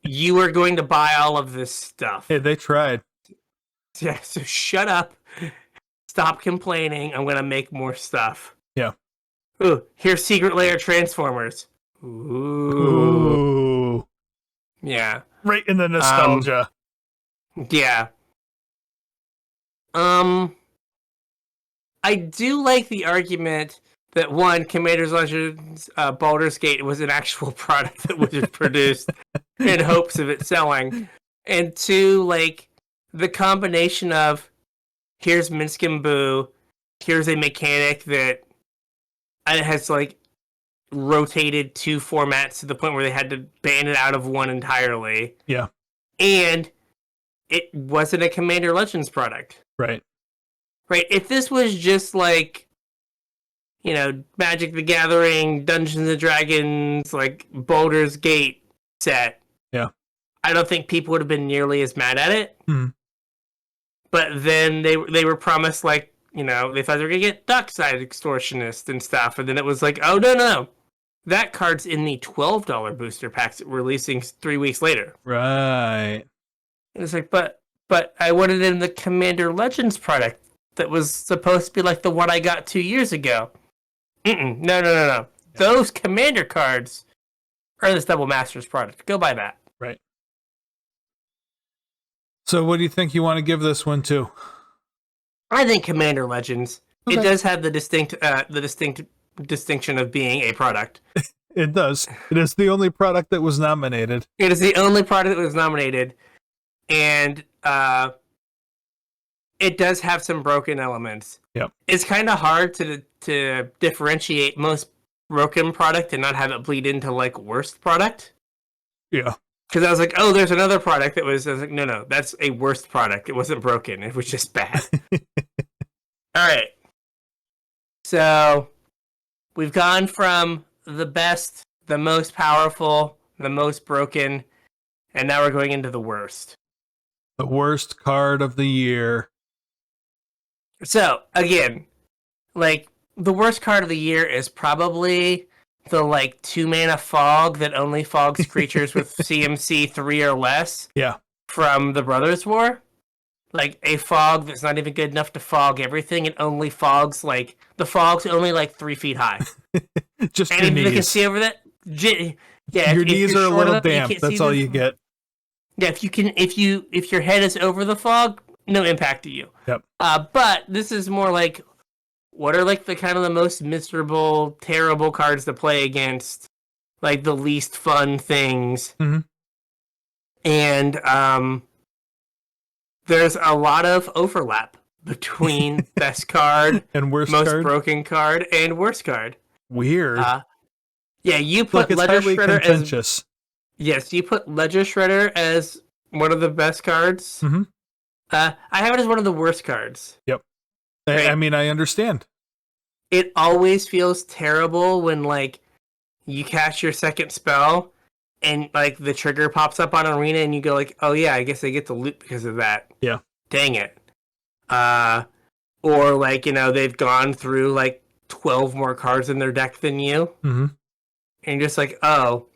you are going to buy all of this stuff. Hey, they tried. Yeah, so shut up. Stop complaining. I'm going to make more stuff. Yeah. Ooh, here's Secret Lair Transformers. Ooh. Yeah. Right in the nostalgia. Yeah. I do like the argument that one, Commander's Legends Baldur's Gate was an actual product that was produced in hopes of it selling. And two, like, the combination of here's Minsk and Boo, here's a mechanic that has, like, rotated 2 formats to the point where they had to ban it out of one entirely. Yeah. And it wasn't a Commander Legends product. Right. Right. If this was just like, you know, Magic the Gathering, Dungeons and Dragons, like Baldur's Gate set. Yeah. I don't think people would have been nearly as mad at it. Mm. But then they were promised, like, you know, they thought they were going to get Dockside Extortionist and stuff. And then it was like, oh, no. That card's in the $12 booster packs releasing 3 weeks later. Right. And it's like, but I wanted it in the Commander Legends product that was supposed to be like the one I got 2 years ago. No. Yeah. Those Commander cards are this Double Masters product. Go buy that. Right. So what do you think you want to give this one to? I think Commander Legends. Okay. It does have the distinction of being a product. It does. It is the only product that was nominated. It is the only product that was nominated. And it does have some broken elements. Yep. It's kind of hard to differentiate most broken product and not have it bleed into like worst product. Yeah. Because I was like, oh, there's another product that was. I was like, no, that's a worse product. It wasn't broken. It was just bad. All right. So we've gone from the best, the most powerful, the most broken, and now we're going into the worst. The worst card of the year. So again, like the worst card of the year is probably the like 2-mana fog that only fogs creatures with CMC 3 or less. Yeah. From the Brothers War. Like a fog that's not even good enough to fog everything. It only fogs like the fog's only like 3 feet high. Just and your if knees. they can see over that, yeah, your knees are a little damp. That's all you get. Yeah, if your head is over the fog, no impact to you. Yep. But this is more like what are like the kind of the most miserable, terrible cards to play against, like the least fun things. Mm-hmm. And there's a lot of overlap between best card and worst most card? broken card and worst card. Weird. Yeah, you put it's Ledger highly Shredder contentious. Yes, you put Ledger Shredder as one of the best cards. Mm-hmm. I have it as one of the worst cards. Yep. Right? I mean, I understand. It always feels terrible when like you cast your second spell and like the trigger pops up on Arena and you go like, oh yeah, I guess I get the loot because of that. Yeah. Dang it. Or like, they've gone through like 12 more cards in their deck than you. Mm-hmm. And you're just like, oh,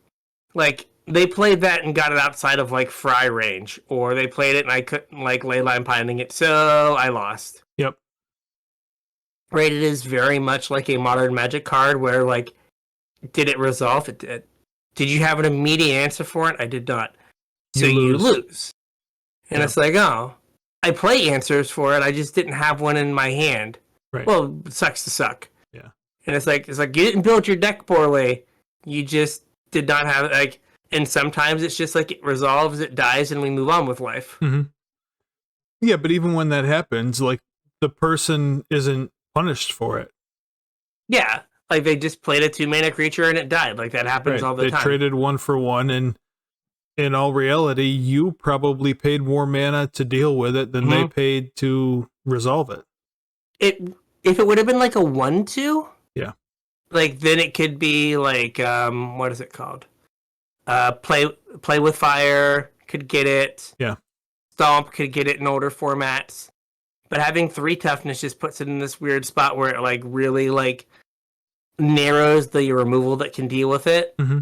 like they played that and got it outside of like fry range, or they played it and I couldn't like leyline pining it, so I lost. Yep. Right, it is very much like a modern Magic card where like, did it resolve? It did. Did you have an immediate answer for it? I did not. So you lose. And It's like, oh, I play answers for it. I just didn't have one in my hand. Right. Well, it sucks to suck. Yeah. And it's like you didn't build your deck poorly. You just did not have like. And sometimes it's just like it resolves, it dies, and we move on with life. Mm-hmm. Yeah, but even when that happens, like the person isn't punished for it. Yeah, like they just played a 2-mana creature and it died. Like that happens all the time. They traded 1 for 1, and in all reality, you probably paid more mana to deal with it than they paid to resolve it. If it would have been like a 1/2, yeah, like then it could be like what is it called? Play with fire could get it. Yeah. Stomp could get it in older formats. But having 3 toughness just puts it in this weird spot where it like really like narrows the removal that can deal with it. Mm-hmm.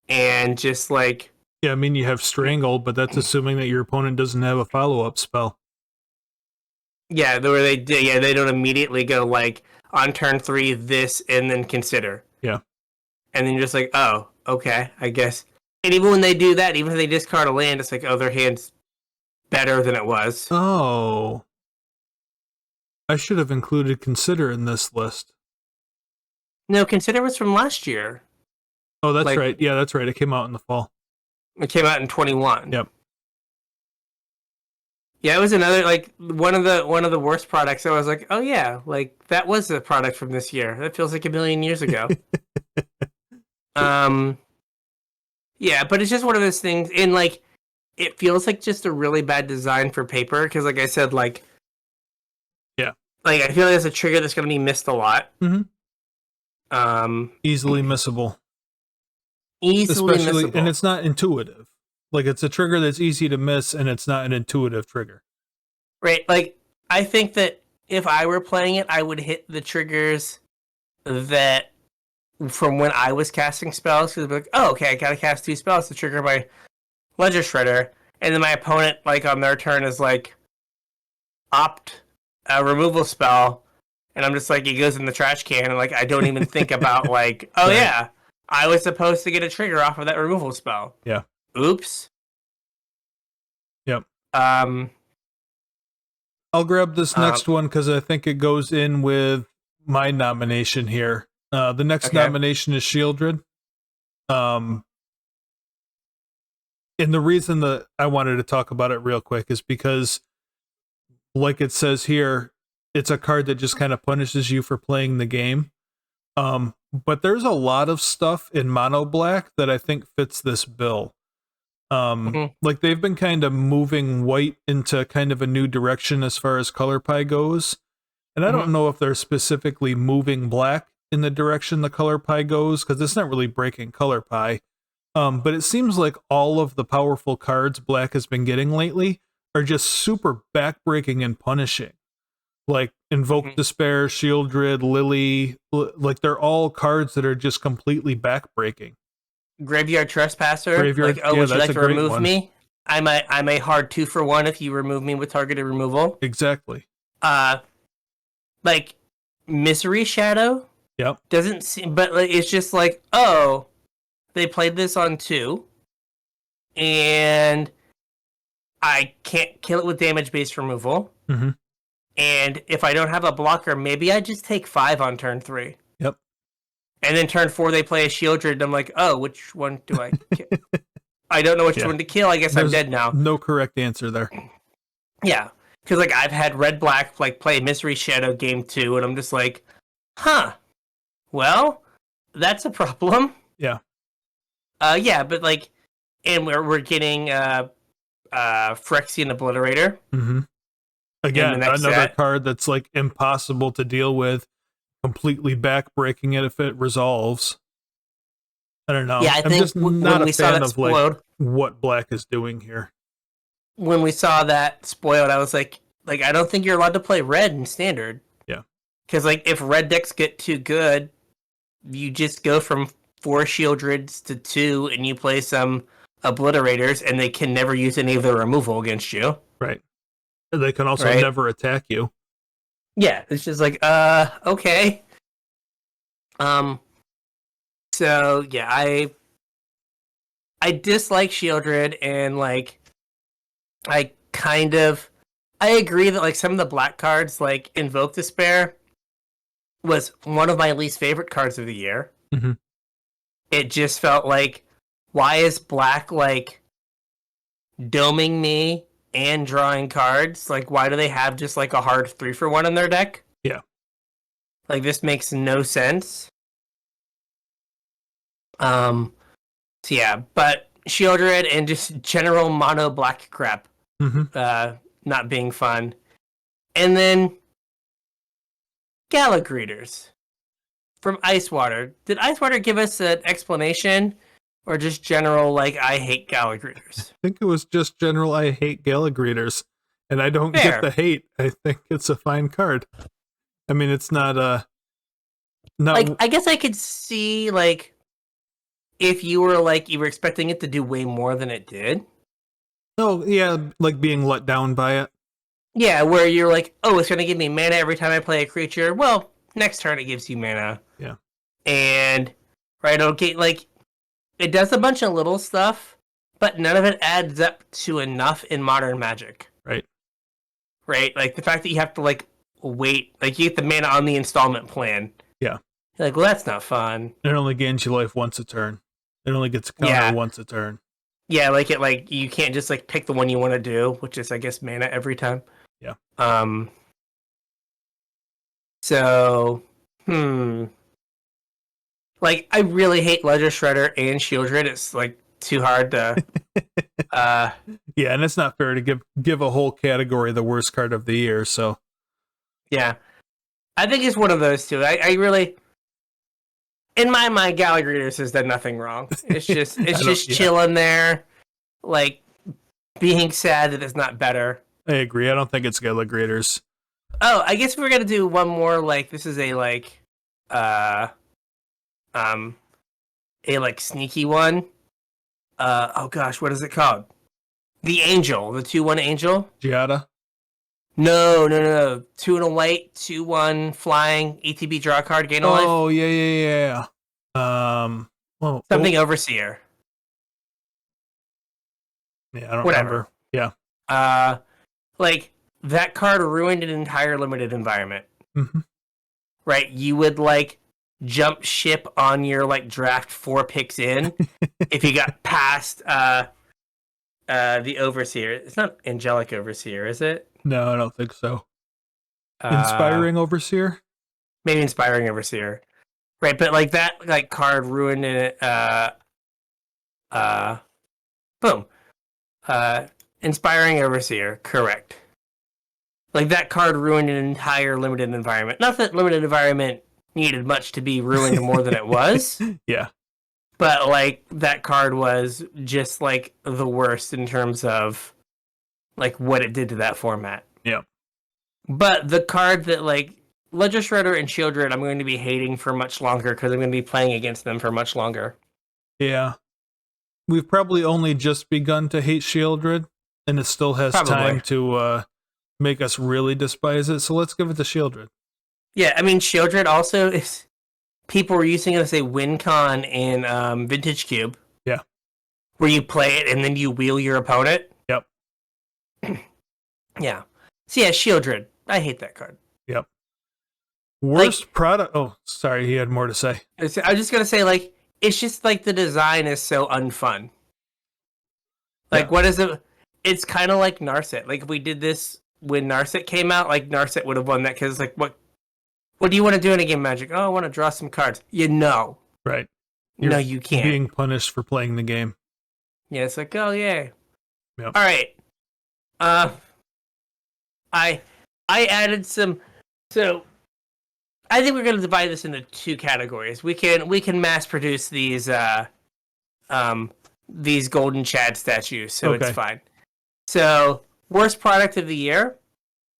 And just like yeah, I mean you have strangle, but that's assuming that your opponent doesn't have a follow-up spell. Yeah, where they don't immediately go like on turn 3 this and then consider. Yeah. And then you're just like, oh, okay, I guess. And even when they do that, even if they discard a land, it's like, oh, their hand's better than it was. Oh. I should have included Consider in this list. No, Consider was from last year. Oh, that's right. Yeah, that's right. It came out in the fall. It came out in 21. Yep. Yeah, it was another like one of the worst products. I was like, oh yeah, like that was a product from this year. That feels like a million years ago. Yeah, but it's just one of those things, and like it feels like just a really bad design for paper because, like I said, like yeah, like I feel like it's a trigger that's going to be missed a lot. Mm-hmm. Easily missable. Especially, missable. And it's not intuitive. Like it's a trigger that's easy to miss, and it's not an intuitive trigger. Right. Like I think that if I were playing it, I would hit the triggers that from when I was casting spells, because I'd be like, oh, okay, I gotta cast 2 spells to trigger my Ledger Shredder, and then my opponent, like on their turn, is like opt a removal spell, and I'm just like, it goes in the trash can, and like I don't even think about like, oh yeah, I was supposed to get a trigger off of that removal spell. Yeah. Oops. Yep. I'll grab this next one because I think it goes in with my nomination here. The next nomination is Shieldred. And the reason that I wanted to talk about it real quick is because, like it says here, it's a card that just kind of punishes you for playing the game. But there's a lot of stuff in mono black that I think fits this bill. Like they've been kind of moving white into kind of a new direction as far as color pie goes. And I don't know if they're specifically moving black in the direction the color pie goes, because it's not really breaking color pie. But it seems like all of the powerful cards black has been getting lately are just super backbreaking and punishing. Like Invoke Despair, Shieldred, Lily, like they're all cards that are just completely backbreaking. Graveyard Trespasser. Graveyard, like, oh, yeah, would you like that's a to great remove one. me? I'm a hard 2-for-1 if you remove me with targeted removal. Exactly. Like Misery Shadow. Yep. Doesn't seem, but like, it's just like, oh, they played this on 2, and I can't kill it with damage-based removal. Mm-hmm. And if I don't have a blocker, maybe I just take 5 on turn 3. Yep. And then turn 4, they play a Shieldred, and I'm like, oh, which one do I kill? I don't know which one to kill. I guess I'm dead now. No correct answer there. Yeah. Because like I've had red-black like play Misery Shadow game 2, and I'm just like, huh. Well, that's a problem. Yeah. Yeah, but like, and we're getting Phyrexian Obliterator. Mm-hmm. Again, another set. card that's like impossible to deal with, completely backbreaking it if it resolves. I don't know. Yeah, I I'm think just not a fan of spoiled, like what black is doing here. When we saw that spoiled, I was like I don't think you're allowed to play red in standard. Yeah. Because like if red decks get too good, you just go from 4 Shieldreds to 2, and you play some Obliterators, and they can never use any of their removal against you. Right. They can also never attack you. Yeah, it's just like, okay. So yeah, I dislike Shieldred, and like I agree that like some of the black cards, like Invoke Despair, was one of my least favorite cards of the year. Mm-hmm. It just felt like, why is black like doming me and drawing cards? Like, why do they have just like a hard 3-for-1 in their deck? Yeah. Like, this makes no sense. So yeah, but Shieldred and just general mono black crap. Not being fun. And then Galagreeters from Icewater. Did Icewater give us an explanation, or just general like, I hate Galagreeters? I think it was just general I hate Galagreeters, and I don't Fair. get the hate. I think it's a fine card. I mean, it's not like, I guess I could see like if you were expecting it to do way more than it did. Oh, yeah, like being let down by it. Yeah, where you're like, oh, it's going to give me mana every time I play a creature. Well, next turn it gives you mana. Yeah. And, right, okay, like, it does a bunch of little stuff, but none of it adds up to enough in Modern Magic. Right. Right? Like, the fact that you have to, like, wait, like, you get the mana on the installment plan. Yeah. You're like, well, that's not fun. It only gains you life once a turn. It only gets a counter once a turn. Yeah, like you can't just like pick the one you want to do, which is I guess mana every time. Yeah. So, like I really hate Ledger Shredder and Shieldred. It's like too hard to. Yeah, and it's not fair to give a whole category the worst card of the year. So. Yeah, I think it's one of those two. I really. In my mind, Galagreeters has done nothing wrong. It's just chilling there, like being sad that it's not better. I agree. I don't think it's Galagreeters. Oh, I guess we're gonna do one more. Like this is a sneaky one. Oh gosh, what is it called? The Angel, the 2/1 Angel. Giada. No. 2 and a white, 2/1 flying, ETB draw card, gain a life. Oh yeah. Something Overseer. Yeah, I don't remember. Yeah. Like that card ruined an entire limited environment. Mm-hmm. Right? You would like jump ship on your like draft 4 picks in if you got past the Overseer. It's not Angelic Overseer, is it? No, I don't think so. Inspiring Overseer? Maybe Inspiring Overseer. Right, but like that like card ruined it. Boom. Inspiring Overseer, correct. Like, that card ruined an entire limited environment. Not that limited environment needed much to be ruined more than it was. Yeah. But, like, that card was just, like, the worst in terms of, like, what it did to that format. Yeah. But the card that, like, Ledger Shredder and Children, I'm going to be hating for much longer because I'm going to be playing against them for much longer. Yeah. We've probably only just begun to hate Shieldred, and it still has time to make us really despise it, so let's give it to Shieldred. Yeah, I mean, Shieldred also is... People were using it as a win con in Vintage Cube. Yeah. Where you play it and then you wheel your opponent. Yep. Yeah. So yeah, Shieldred. I hate that card. Yep. Worst product... Oh, sorry, he had more to say. I was just going to say, like, it's just like the design is so unfun. Like, what is it? It's kind of like Narset. Like, if we did this when Narset came out, like, Narset would have won that because, like, what do you want to do in a game of Magic? Oh, I want to draw some cards. You know. Right. No, you can't. Being punished for playing the game. Yeah, it's like, oh, yeah. Yep. All right. I added some... So, I think we're going to divide this into two categories. We can mass produce these golden Chad statues, so it's fine. So, worst product of the year.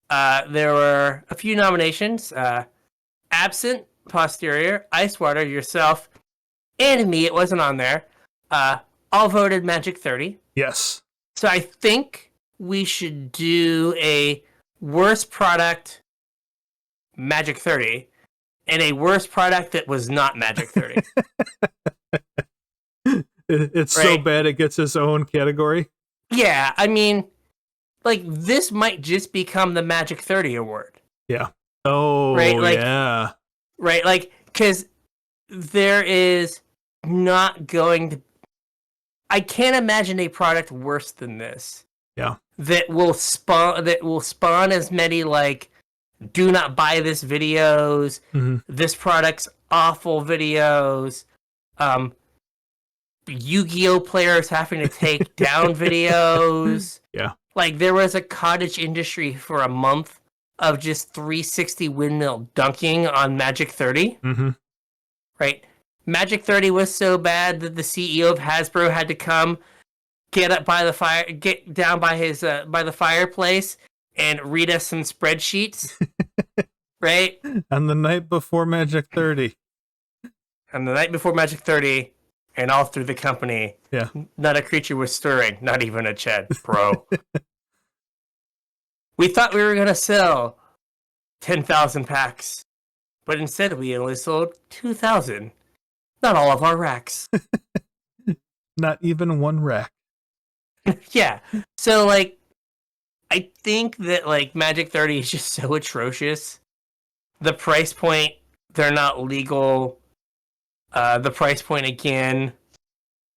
There were a few nominations. Absent, Posterior, Icewater, yourself, and me. It wasn't on there. All voted Magic 30. Yes. So I think we should do a worst product Magic 30 and a worst product that was not Magic 30. It's so bad it gets its own category. Yeah, I mean, like, this might just become the Magic 30 award. Yeah. Oh, right? Like, yeah. Right, like, because there is not going to... I can't imagine a product worse than this. Yeah. That will spawn as many, like, do not buy this videos, this product's awful videos, Yu-Gi-Oh! Players having to take down videos. Yeah. Like, there was a cottage industry for a month of just 360 windmill dunking on Magic 30. Mm-hmm. Right? Magic 30 was so bad that the CEO of Hasbro had to come, get up by the fire, get down by his by the fireplace, and read us some spreadsheets. Right? On the night before Magic 30. On the night before Magic 30, and all through the company, yeah, not a creature was stirring, not even a Ched, bro. We thought we were going to sell 10,000 packs, but instead we only sold 2,000. Not all of our racks. Not even one rack. Yeah. So, like, I think that, like, Magic 30 is just so atrocious. The price point, they're not legal. The price point again.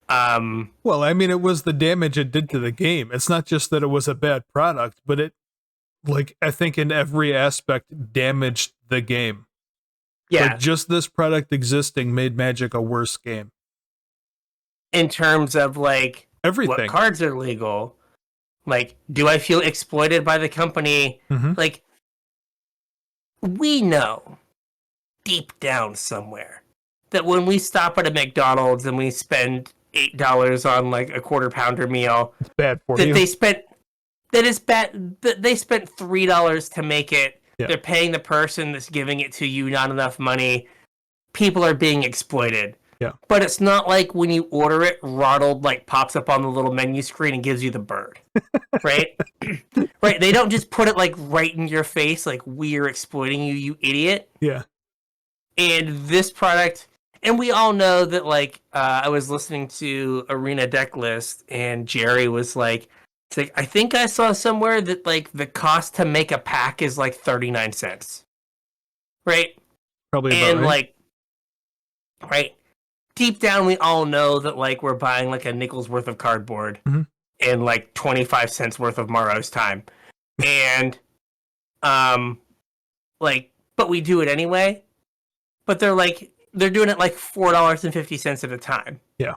Well, I mean, it was the damage it did to the game. It's not just that it was a bad product, but it, like, I think in every aspect damaged the game. Yeah. Like, just this product existing made Magic a worse game. In terms of, like, everything. What cards are legal? Like, do I feel exploited by the company? Mm-hmm. Like, we know deep down somewhere that when we stop at a McDonald's and we spend $8 on, like, a quarter pounder meal, it's bad for that you. They spent $3 to make it. Yeah. They're paying the person that's giving it to you not enough money. People are being exploited. Yeah. But it's not like when you order it, Ronald, like, pops up on the little menu screen and gives you the bird. Right? Right. They don't just put it, like, right in your face, like, we're exploiting you, you idiot. Yeah. And this product, and we all know that, like, I was listening to Arena Deck List, and Jerry was like, it's like, I think I saw somewhere that, like, the cost to make a pack is, like, 39 cents. Right? Probably about and, right. Like, right? Deep down, we all know that, like, we're buying, like, a nickel's worth of cardboard and, like, 25 cents worth of Morrow's time. And, like, but we do it anyway. But they're doing it, like, $4.50 at a time. Yeah.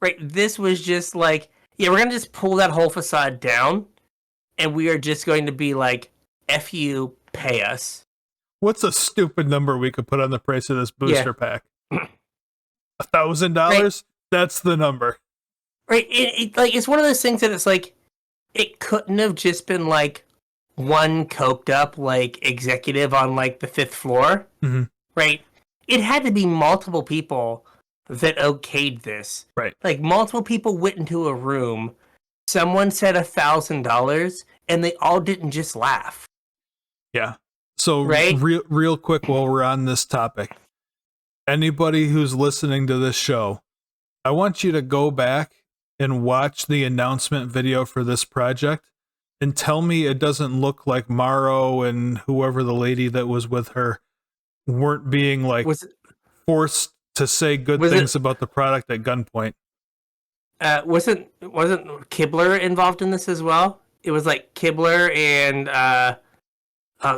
Right? This was just, like, Yeah, we're gonna just pull that whole facade down, and we are just going to be like, "F you, pay us." What's a stupid number we could put on the price of this Yeah. booster pack? Right. $1,000? That's the number. Right. Like it's one of those things that it's like it couldn't have just been like one coked up like executive on like the fifth floor. Mm-hmm. Right. It had to be multiple people that okayed this. Right. Like multiple people went into a room, someone said $1,000, and they all didn't just laugh. Yeah. So right? real quick while we're on this topic, anybody who's listening to this show, I want you to go back and watch the announcement video for this project and tell me it doesn't look like Morrow and whoever the lady that was with her weren't being like forced to say good things about the product at gunpoint. Wasn't Kibler involved in this as well? It was like Kibler and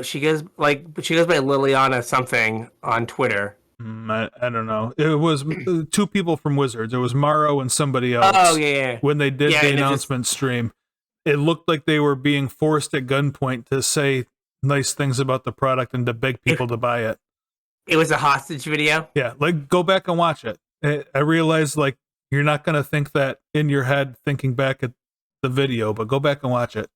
she goes by Liliana something on Twitter. I don't know. It was two people from Wizards. It was Morrow and somebody else. Oh yeah. When they did the announcement stream, it looked like they were being forced at gunpoint to say nice things about the product and to beg people to buy it. It was a hostage video? Yeah, like go back and watch it. I realize like you're not going to think that in your head thinking back at the video, but go back and watch it.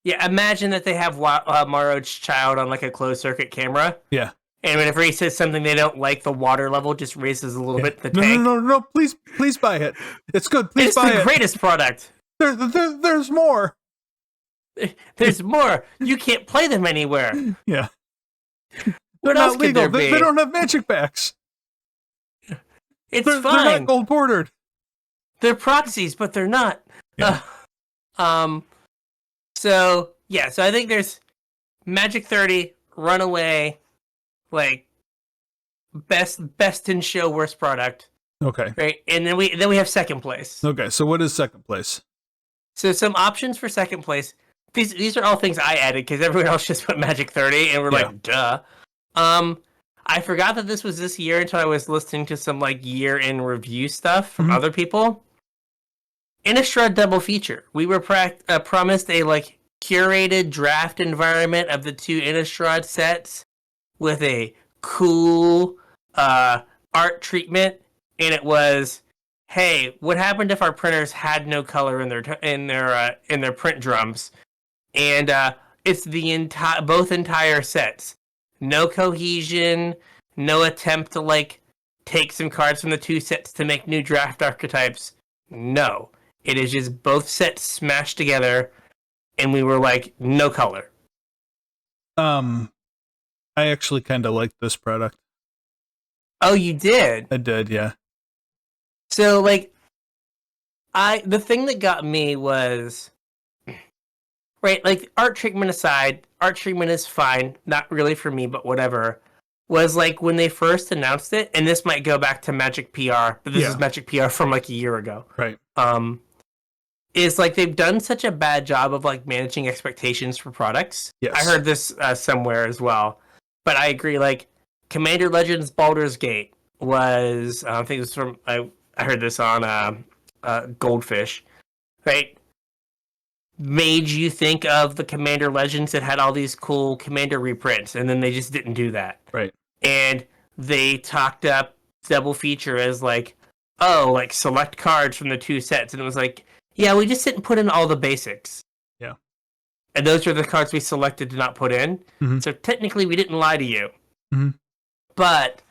Yeah, imagine that they have Morrow's child on like a closed circuit camera. Yeah. And whenever he says something they don't like, the water level just raises a little bit. The tank. No! Please buy it. It's good. Please buy it. It's the greatest product. There's more. There's more. You can't play them anywhere. Yeah. What else could there be? They don't have magic backs. It's fine. They're not gold bordered. They're proxies, but they're not. Yeah. So I think there's Magic 30, Runaway, like best in show, worst product. Okay. Right, and then we have second place. Okay, so what is second place? So some options for second place. These are all things I added because everyone else just put Magic 30, and we're like, duh. I forgot that this was this year until I was listening to some like year in review stuff from other people. Innistrad double feature. We were promised a like curated draft environment of the two Innistrad sets with a cool art treatment, and it was, hey, what happened if our printers had no color in their print drums? And it's the entire sets. No cohesion, no attempt to like take some cards from the two sets to make new draft archetypes. No. It is just both sets smashed together, and we were like, no color. I actually kind of liked this product. Oh, you did? I did, yeah. So, like, the thing that got me was, right, like, art treatment aside, art treatment is fine, not really for me, but whatever, was like when they first announced it, and this might go back to Magic PR, but this is Magic PR from like a year ago. Right. Is like they've done such a bad job of like managing expectations for products. Yes. I heard this somewhere as well, but I agree. Like Commander Legends Baldur's Gate was, I think it was from, I heard this on Goldfish, right? Made you think of the Commander Legends that had all these cool Commander reprints, and then they just didn't do that. Right. And they talked up double feature as like, oh, like select cards from the two sets, and it was like, yeah, we just didn't put in all the basics. Yeah. And those are the cards we selected to not put in. Mm-hmm. So technically, we didn't lie to you. Mm-hmm. But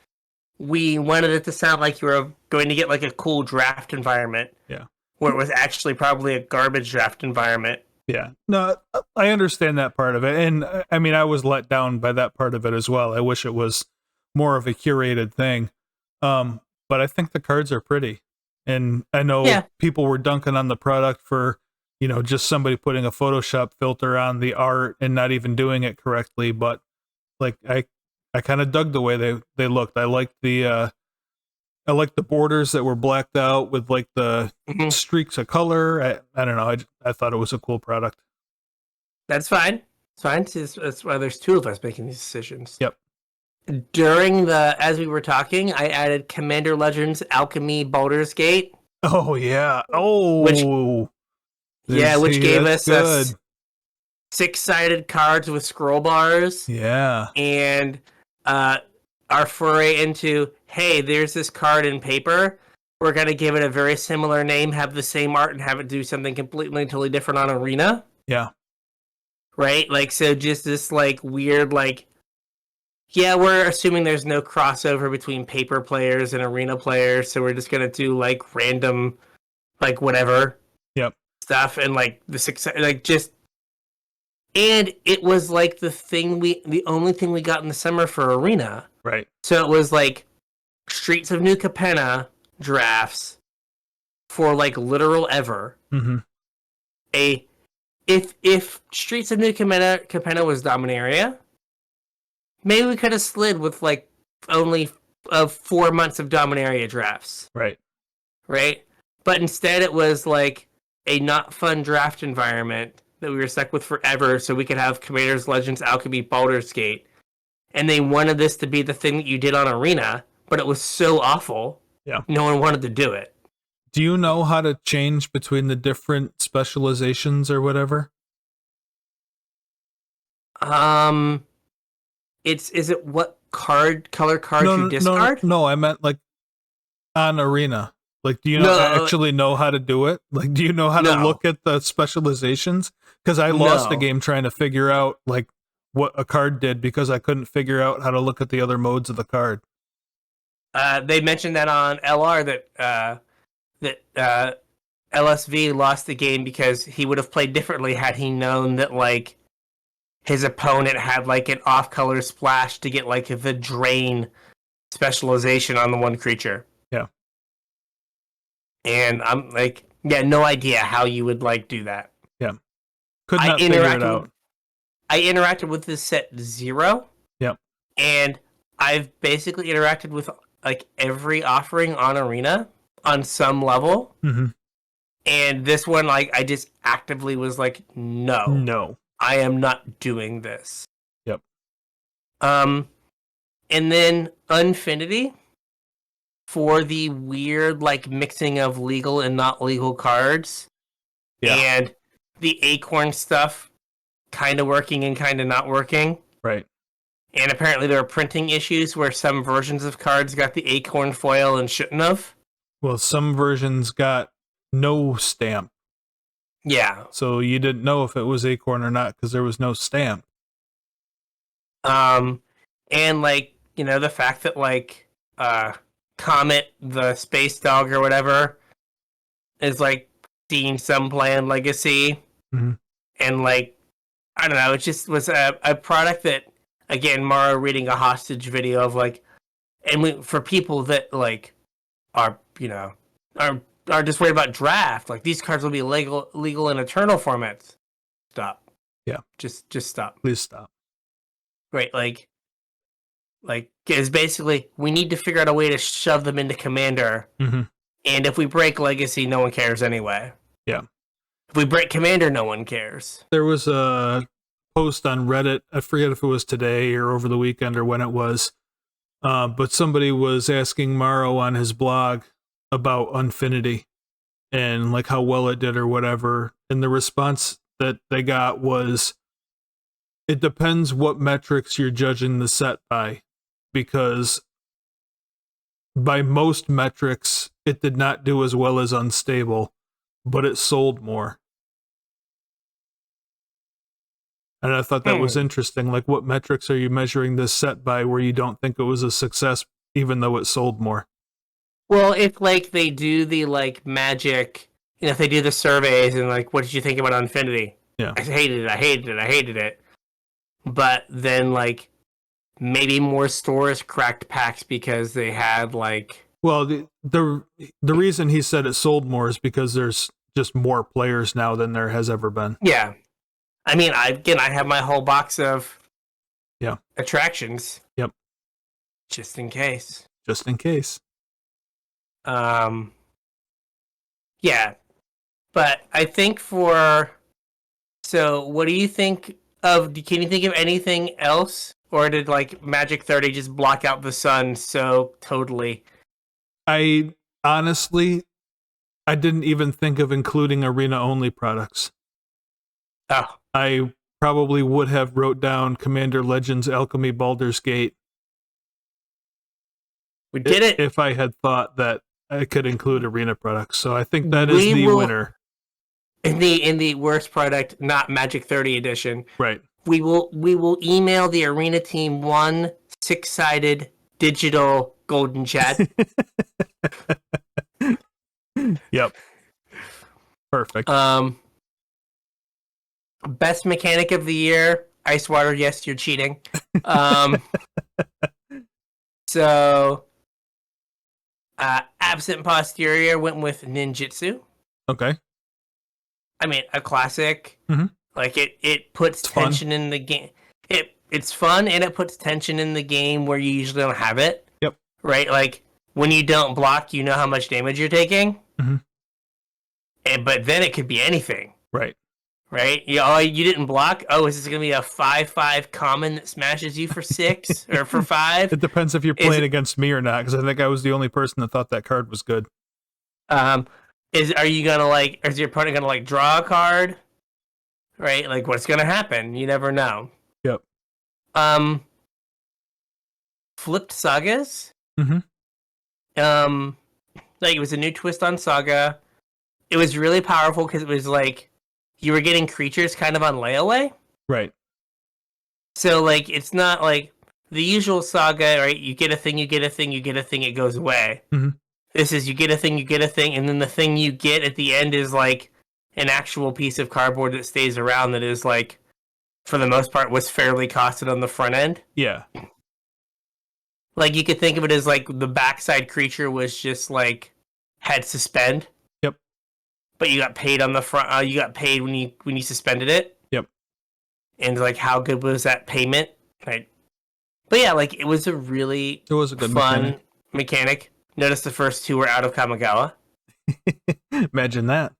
we wanted it to sound like you were going to get like a cool draft environment. Yeah. Where it was actually probably a garbage draft environment. Yeah. No, I understand that part of it. And I mean, I was let down by that part of it as well. I wish it was more of a curated thing. But I think the cards are pretty. And I know people were dunking on the product for, you know, just somebody putting a Photoshop filter on the art and not even doing it correctly. But like, I kind of dug the way they looked. I liked the borders that were blacked out with like the streaks of color. I don't know. I thought it was a cool product. That's fine. It's fine. That's why there's two of us making these decisions. Yep. During as we were talking, I added Commander Legends Alchemy Baldur's Gate Oh yeah. Oh, which see, gave that's us good. six-sided cards with scroll bars, Yeah. and uh, our foray into, hey, there's this card in paper. We're gonna give it a very similar name, have the same art, and have it do something completely totally different on Arena, Yeah. right? Like, so just this like weird like, yeah, we're assuming there's no crossover between paper players and Arena players, so we're just gonna do like random like whatever Yep. stuff and like the success like just. And it was like the only thing we got in the summer for Arena. Right. So it was like Streets of New Capenna drafts for like literal ever. Mm-hmm. A if Streets of New Capenna was Dominaria, maybe we could have slid with like only of 4 months of Dominaria drafts, Right. right? But instead, it was like a not fun draft environment that we were stuck with forever, so we could have Commanders, Legends, Alchemy, Baldur's Gate, and they wanted this to be the thing that you did on Arena, but it was so awful. Yeah. No one wanted to do it. Do you know how to change between the different specializations or whatever? Is it what color cards you discard? No, I meant like on Arena. Like, do you actually know how to do it? Like, do you know how to look at the specializations? Because I lost a game trying to figure out like what a card did because I couldn't figure out how to look at the other modes of the card. They mentioned that on LR that LSV lost the game because he would have played differently had he known that like his opponent had like an off-color splash to get like the drain specialization on the one creature. Yeah. And I'm like, yeah, no idea how you would like do that. Yeah. Could not figure it out. I interacted with this set 0. Yep. And I've basically interacted with like every offering on Arena on some level. Mm-hmm. And this one, like, I just actively was like, no, I am not doing this. Yep. And then Unfinity for the weird like mixing of legal and not legal cards. Yeah. And the Acorn stuff kind of working and kind of not working. Right. And apparently there are printing issues where some versions of cards got the Acorn foil and shouldn't have. Well, some versions got no stamp. Yeah. So you didn't know if it was Acorn or not because there was no stamp. And like, you know, the fact that like Comet, the space dog or whatever, is like seeing some play in Legacy. Mm-hmm. And like, I don't know, it just was a product that, again, Mara reading a hostage video of like, and for people that like are, you know, are just worried about draft, like these cards will be legal in Eternal formats. Stop. Yeah. Just stop. Please stop. Right, like is basically we need to figure out a way to shove them into Commander. Mm-hmm. And if we break Legacy, no one cares anyway. Yeah. If we break Commander, no one cares. There was a post on Reddit. I forget if it was today or over the weekend or when it was. But somebody was asking Morrow on his blog about Unfinity and like how well it did or whatever. And the response that they got was, it depends what metrics you're judging the set by, because by most metrics, it did not do as well as Unstable, but it sold more. And I thought that was interesting. Like, what metrics are you measuring this set by where you don't think it was a success, even though it sold more? Well, if like they do the like Magic, you know, if they do the surveys and like, what did you think about Unfinity? Yeah, I hated it. But then like maybe more stores cracked packs because they had like. Well, the reason he said it sold more is because there's just more players now than there has ever been. Yeah. I mean, I have my whole box of attractions. Yep. Just in case. Just in case. Yeah. But I think so what do you think can you think of anything else? Or did like Magic 30 just block out the sun so totally? I honestly, I didn't even think of including arena-only products. Oh, I probably would have wrote down Commander Legends Alchemy Baldur's Gate. we did it. If I had thought that I could include arena products. So I think that is the winner. In the worst product, not Magic 30 edition. Right. We will email the arena team 1 6-sided digital golden chat. Yep. Perfect. Best mechanic of the year, Ice Water. Yes, you're cheating. So Absent Posterior went with Ninjutsu. Okay. I mean, a classic. Mm-hmm. Like it puts tension in the game. It's fun and it puts tension in the game where you usually don't have it. Yep. Right? Like when you don't block, you know how much damage you're taking. Mm-hmm. But then it could be anything. Right. Right? You didn't block? Oh, is this going to be a 5/5 common that smashes you for 6 or for 5? It depends if you're playing against me or not, because I think I was the only person that thought that card was good. Is your opponent gonna draw a card? Right? Like what's gonna happen? You never know. Yep. Flipped Sagas. Mm-hmm. It was a new twist on Saga. It was really powerful because it was like you were getting creatures kind of on layaway. Right. So it's not like the usual Saga, right? You get a thing, you get a thing, you get a thing, it goes away. Mm-hmm. This is you get a thing, and then the thing you get at the end is like an actual piece of cardboard that stays around that is like, for the most part, was fairly costed on the front end. Yeah. Like you could think of it as like the backside creature was just like had suspend. Yep. But you got paid on the front. You got paid when you suspended it. Yep. And like, how good was that payment? Right. But yeah, like it was a good fun mechanic. Notice the first 2 were out of Kamigawa. Imagine that.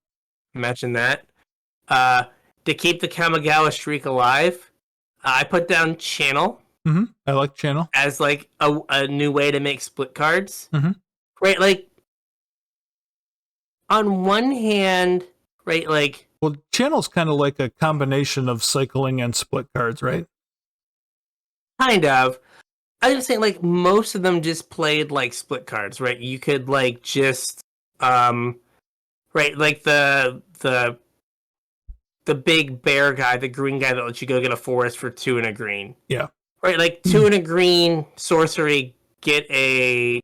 To keep the Kamigawa streak alive, I put down Channel. Mm-hmm. I like Channel as like a new way to make split cards. Mm-hmm. Right, like on one hand, right, like Channel's kind of like a combination of cycling and split cards, right? Kind of. I was saying like most of them just played like split cards, right? You could like just right, like the big bear guy, the green guy that lets you go get a forest for 2 and a green. Yeah. Right, like 2 and a green sorcery, get a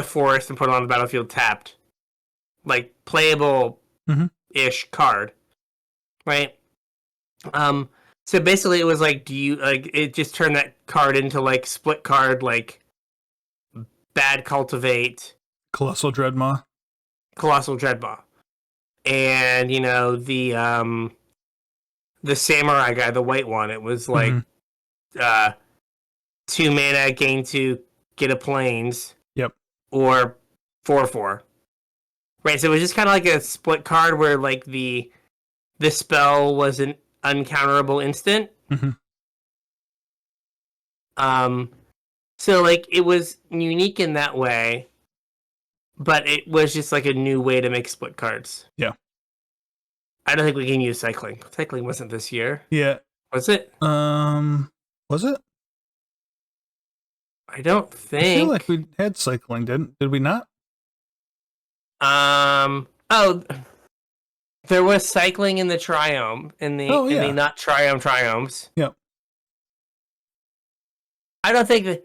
forest and put it on the battlefield tapped. Like playable-ish card. Right? So basically it was like, it just turned that card into like split card, like bad cultivate. Colossal Dreadmaw. And, the samurai guy, the white one, it was like 2 mana, gain 2, get a plains. Yep. Or 4/4. Right, so it was just kind of like a split card where like the spell was an uncounterable instant. Mm-hmm. So like it was unique in that way, but it was just like a new way to make split cards. Yeah. I don't think we can use cycling. Cycling wasn't this year. Yeah. Was it? Was it? I don't think. I feel like we had cycling, did we not? There was cycling in the Triumph, in the not Triumphs. Yep. I don't think that.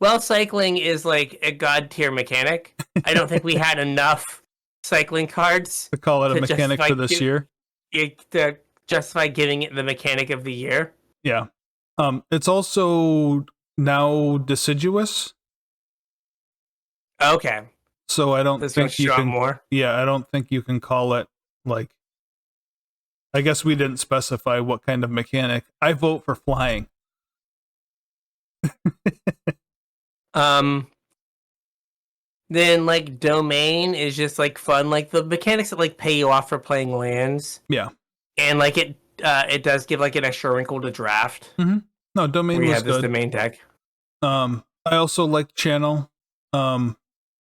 Well, cycling is like a god tier mechanic. I don't think we had enough cycling cards to call it a mechanic for this year. To justify giving it the mechanic of the year. Yeah. It's also now deciduous. Okay. So I don't think you can more. Yeah, I don't think you can call it like. I guess we didn't specify what kind of mechanic. I vote for flying. Then like domain is just like fun, like the mechanics that like pay you off for playing lands. Yeah. And like it does give like an extra wrinkle to draft. Mm-hmm. No, domain was good. We have good. this domain deck. I also like Channel.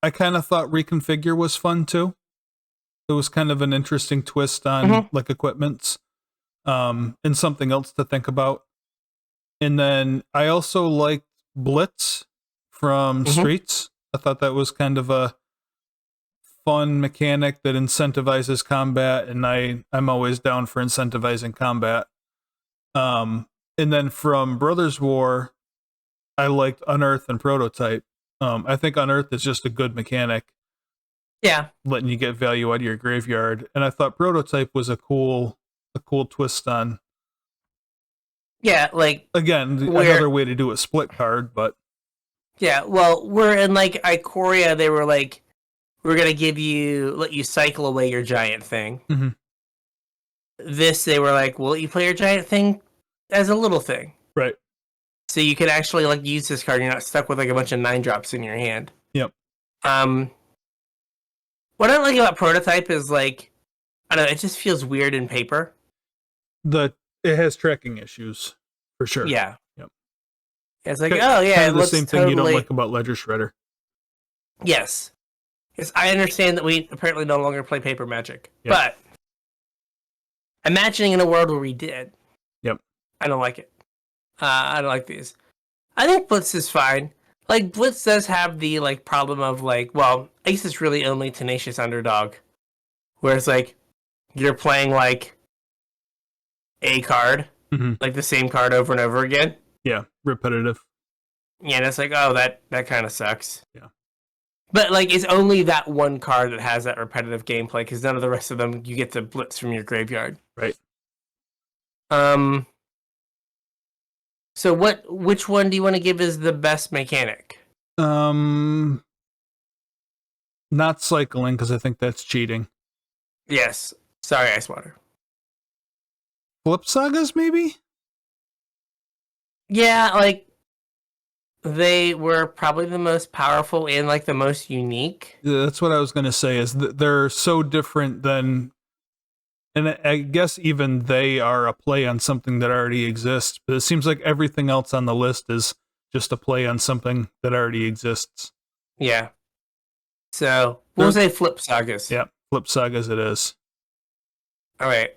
I kind of thought Reconfigure was fun too. It was kind of an interesting twist on like equipments, and something else to think about. And then I also liked Blitz from Streets. I thought that was kind of a fun mechanic that incentivizes combat, and I'm always down for incentivizing combat. And then from Brothers War, I liked Unearth and Prototype. I think Unearth is just a good mechanic. Yeah. Letting you get value out of your graveyard. And I thought Prototype was a cool twist on. Yeah, like again, another way to do a split card, but yeah, well, we're in like Ikoria, they were like, we're gonna let you cycle away your giant thing. This, they were like, we'll let you play your giant thing as a little thing. Right. So you could actually like use this card, you're not stuck with like a bunch of 9-drops in your hand. Yep. What I like about Prototype is like, I don't know, it just feels weird in paper. It has tracking issues for sure. Yeah. Yep. It's like, oh yeah, kind of the same thing you don't like about Ledger Shredder. Yes. Yes, I understand that we apparently no longer play paper Magic, but imagining in a world where we did, I don't like it. I don't like these. I think Blitz is fine. Like, Blitz does have the like problem of like, well, Ace is really only Tenacious Underdog, whereas like you're playing like a card, like the same card over and over again. Yeah, repetitive. Yeah, and it's like, oh, that kind of sucks. Yeah. But like, it's only that one card that has that repetitive gameplay, because none of the rest of them you get to Blitz from your graveyard. Right. So which one do you want to give as the best mechanic? Not cycling, because I think that's cheating. Yes. Sorry, Ice Water. Flip Sagas, maybe? Yeah, like, they were probably the most powerful and like the most unique. Yeah, that's what I was going to say, is that they're so different than, and I guess even they are a play on something that already exists, but it seems like everything else on the list is just a play on something that already exists. Yeah. So, we'll say Flip Sagas. Yeah, Flip Sagas it is. All right.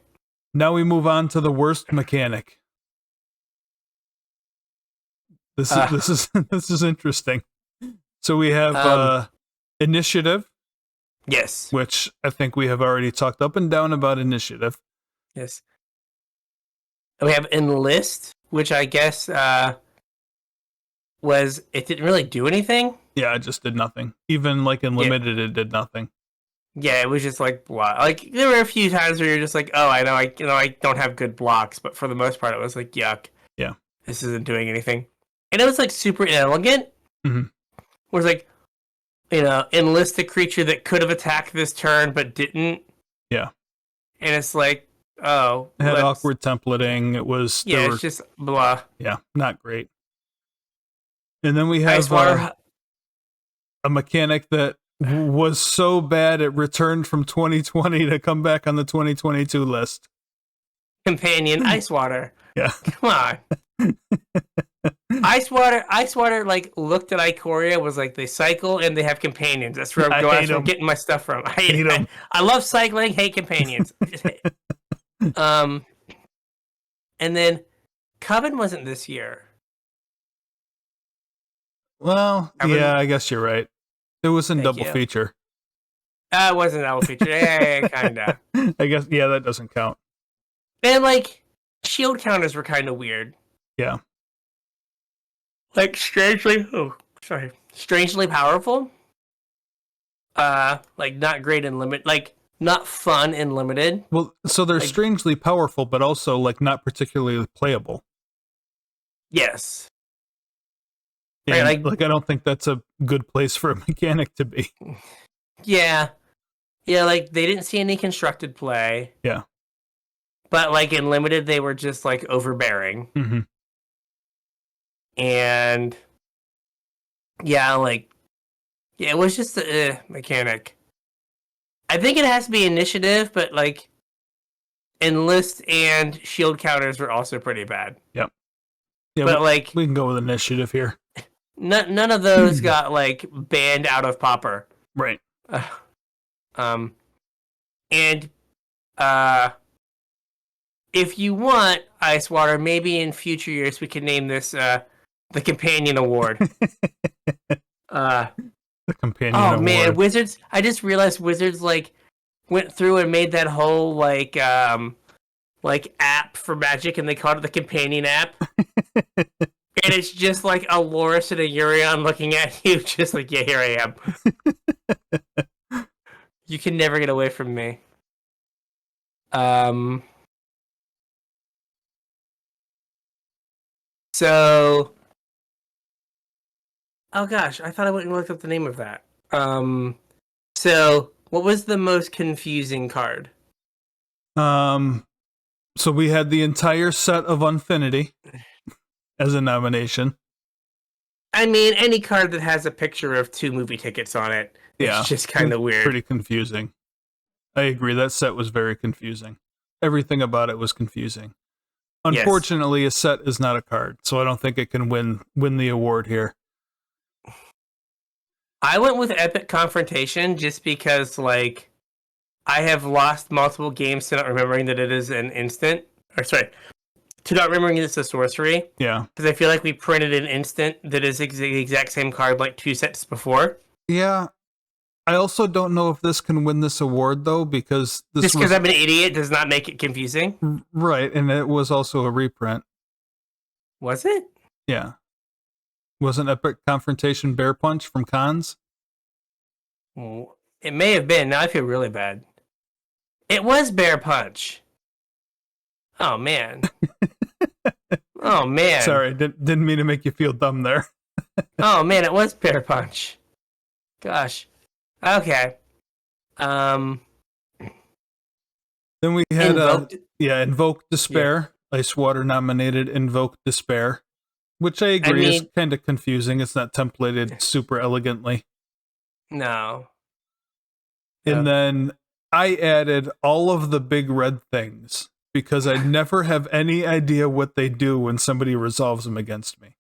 Now we move on to the worst mechanic. This is interesting. So we have Initiative. Yes. Which I think we have already talked up and down about Initiative. Yes. And we have Enlist, which I guess it didn't really do anything. Yeah, it just did nothing. Even like in Limited, it did nothing. Yeah, it was just like blah. Like there were a few times where you're just like, oh, I know, I don't have good blocks, but for the most part, it was like, yuck. Yeah, this isn't doing anything, and it was like super inelegant. Where it's like, enlist a creature that could have attacked this turn but didn't. Yeah, and it's like, oh, it had awkward templating. It was it's just blah. Yeah, not great. And then we have a mechanic that was so bad it returned from 2020 to come back on the 2022 list. Companion Ice Water. Yeah. Come on. Ice Water like looked at Ikoria, was like, they cycle and they have companions. That's where I'm getting my stuff from. I hate them. I love cycling, hate companions. And then Coven wasn't this year. Well, yeah, I guess you're right. It was in double feature. It wasn't double feature. Yeah, kinda. I guess, yeah, that doesn't count. And like, shield counters were kind of weird. Yeah. Like strangely powerful. Like not great in limit, like not fun in limited. Well, so they're like, strangely powerful, but also like not particularly playable. Yes. And, right, like I don't think that's a good place for a mechanic to be. Yeah. Yeah, like they didn't see any constructed play. Yeah. But like in limited, they were just like overbearing. And yeah, it was just a mechanic. I think it has to be initiative, but like enlist and shield counters were also pretty bad. Yep. Yeah, but like we can go with initiative here. None of those got like banned out of Pauper. Right. And if you want, Ice Water, maybe in future years we can name this the Companion Award. The Companion Oh Award. man, Wizards! I just realized Wizards like went through and made that whole like app for Magic, and they called it the Companion app. And it's just like a Loris and a Urion looking at you, just like, yeah, here I am. You can never get away from me. So, oh gosh, I thought I went and looked up the name of that. So what was the most confusing card? So we had the entire set of Unfinity as a nomination. I mean, any card that has a picture of 2 movie tickets on it, it's just kind of weird. Pretty confusing. I agree. That set was very confusing. Everything about it was confusing. Unfortunately, yes. A set is not a card, so I don't think it can win the award here. I went with Epic Confrontation just because, like, I have lost multiple games to not remembering that it is an instant. Or, sorry, to not remembering it's a sorcery. Yeah. Because I feel like we printed an instant that is the exact same card like 2 sets before. Yeah. I also don't know if this can win this award, though, because this just because I'm an idiot does not make it confusing. Right, and it was also a reprint. Was it? Yeah. Wasn't Epic Confrontation Bear Punch from Cons? It may have been. Now I feel really bad. It was Bear Punch. Oh, man. Oh, man. Sorry, didn't mean to make you feel dumb there. Oh, man, it was Bear Punch. Gosh. Okay. Then we had Invoke Despair. Yeah. Ice Water nominated Invoke Despair, which I agree is kind of confusing. It's not templated super elegantly. No. And then I added all of the big red things because I never have any idea what they do when somebody resolves them against me.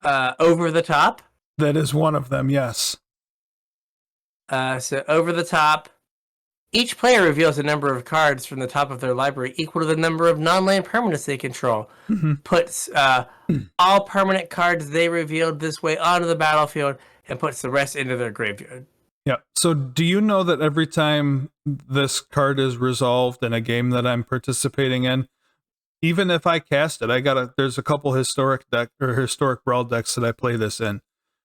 Over the Top? That is one of them, yes. So Over the Top, each player reveals a number of cards from the top of their library equal to the number of non-land permanents they control. Mm-hmm. Puts all permanent cards they revealed this way onto the battlefield and puts the rest into their graveyard. Yeah. So do you know that every time this card is resolved in a game that I'm participating in, even if I cast it, there's a couple historic brawl decks that I play this in.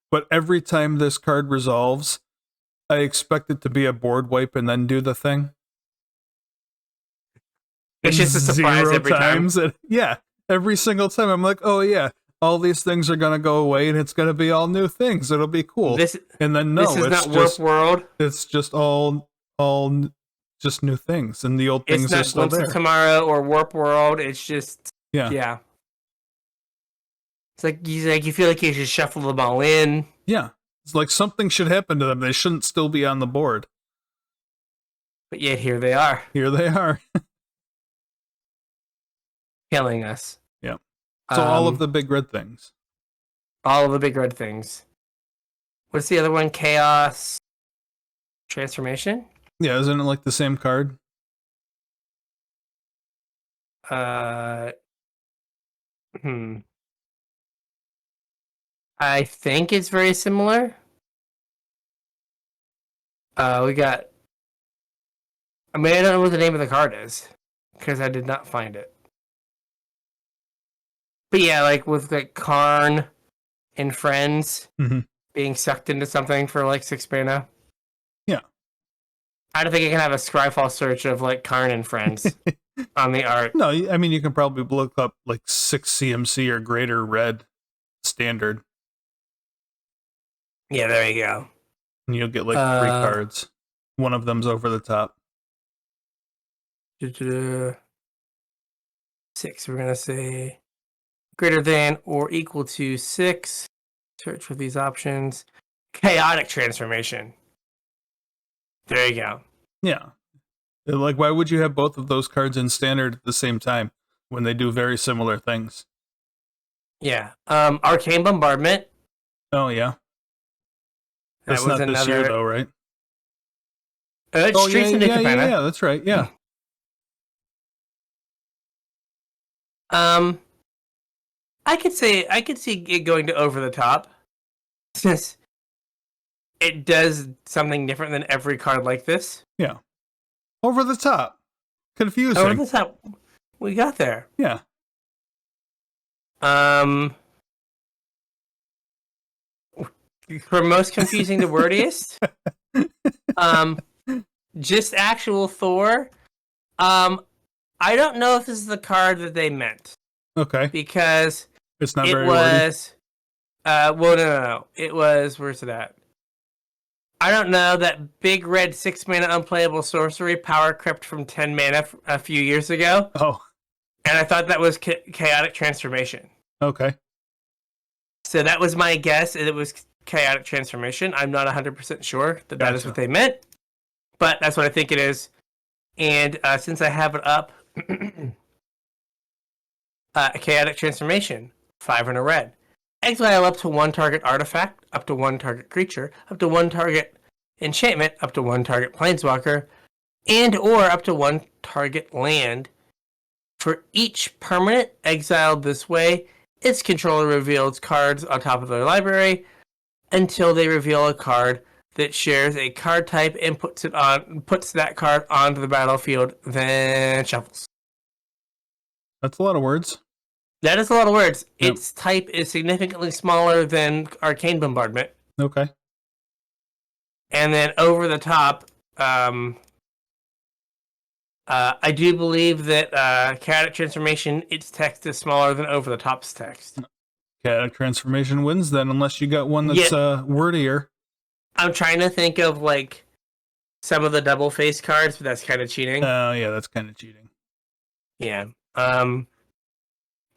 But every time this card resolves, I expect it to be a board wipe and then do the thing. It's just a surprise every time. Yeah, every single time I'm like, oh yeah, all these things are gonna go away and it's gonna be all new things. It'll be cool. And then this is not Warp World. It's just all just new things, and the old things are still there. It's not Tomorrow or Warp World. It's just yeah. It's like you feel like you should shuffle them all in. Yeah. It's like something should happen to them. They shouldn't still be on the board. But yet here they are. Here they are. Killing us. Yeah. So all of the big red things. All of the big red things. What's the other one? Chaos Transformation? Yeah, isn't it like the same card? I think it's very similar. We got... I don't know what the name of the card is, because I did not find it. But yeah, like with like Karn and friends being sucked into something for like 6 mana. Yeah. I don't think I can have a Scryfall search of like Karn and friends on the art. No, I mean you can probably look up like 6 CMC or greater red standard. Yeah, there you go. And you'll get like 3 cards. One of them's Over the Top. 6, we're gonna say greater than or equal to 6. Search for these options. Chaotic Transformation. There you go. Yeah. Like, why would you have both of those cards in standard at the same time when they do very similar things? Yeah. Arcane Bombardment. Oh, yeah. That's not this year, though, right? It's Oh Streets yeah, of New yeah, yeah, Capenna. yeah. That's right. Yeah. Um, I could see it going to Over the Top, since it does something different than every card like this. Yeah. Over the top. Over Confusing. the Top, we got there. Yeah. From most confusing to wordiest, um, just actual Thor. I don't know if this is the card that they meant, Okay. because It's not it very wordy. was. Well, no. It was. Where's it at? I don't know. That big red 6-mana unplayable sorcery power crept from 10 mana a few years ago, Oh. and I thought that was chaotic transformation. Okay. So that was my guess. It was chaotic transformation. I'm not 100% sure that is what they meant, but that's what I think it is. And since I have it up, chaotic transformation, 5 and a red. Exile up to 1 target artifact, up to 1 target creature, up to 1 target enchantment, up to 1 target planeswalker, and or up to 1 target land. For each permanent exiled this way, its controller reveals cards on top of their library until they reveal a card that shares a card type and puts that card onto the battlefield, then shuffles. That's a lot of words. That is a lot of words. Yep. Its type is significantly smaller than Arcane Bombardment. Okay. And then over the top, I do believe that Chaotic Transformation, its text is smaller than Over the Top's text. Chaotic transformation wins then, unless you got one that's wordier. I'm trying to think of like some of the double face cards, but that's kind of cheating. Oh yeah, that's kind of cheating. Yeah.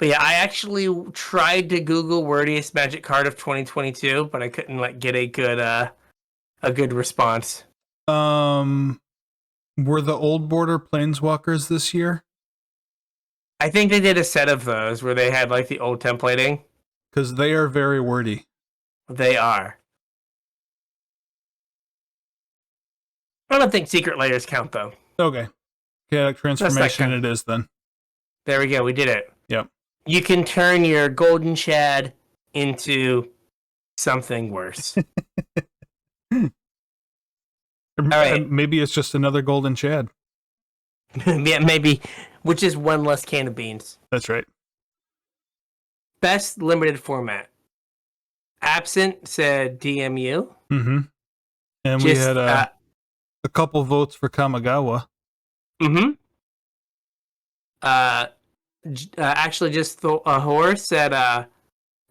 But yeah, I actually tried to Google wordiest Magic card of 2022, but I couldn't like get a good response. Were the old border planeswalkers this year? I think they did a set of those where they had like the old templating. Because they are very wordy. They are. I don't think secret layers count though. Okay. Chaotic transformation it is then. There we go. We did it. Yep. You can turn your golden shad into something worse. All right. Maybe it's just another golden shad. Yeah, maybe. Which is one less can of beans. That's right. Best limited format. Absent said DMU. Mm-hmm. And we had a couple votes for Kamigawa. Mm-hmm. Actually, just Horse said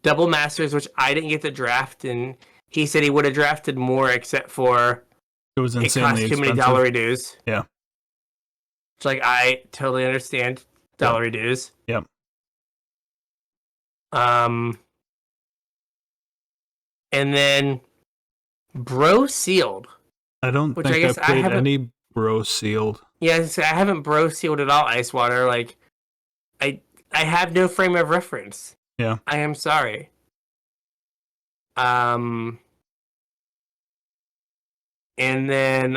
Double Masters, which I didn't get to draft, and he said he would have drafted more, except for it was insanely it cost too many expensive. dollar dues. Yeah. It's like, I totally understand dollar dues. Yep. And then Bro Sealed. I don't think I played any Bro Sealed. Yeah, I haven't Bro Sealed at all, Icewater. Like, I have no frame of reference. Yeah. I am sorry. And then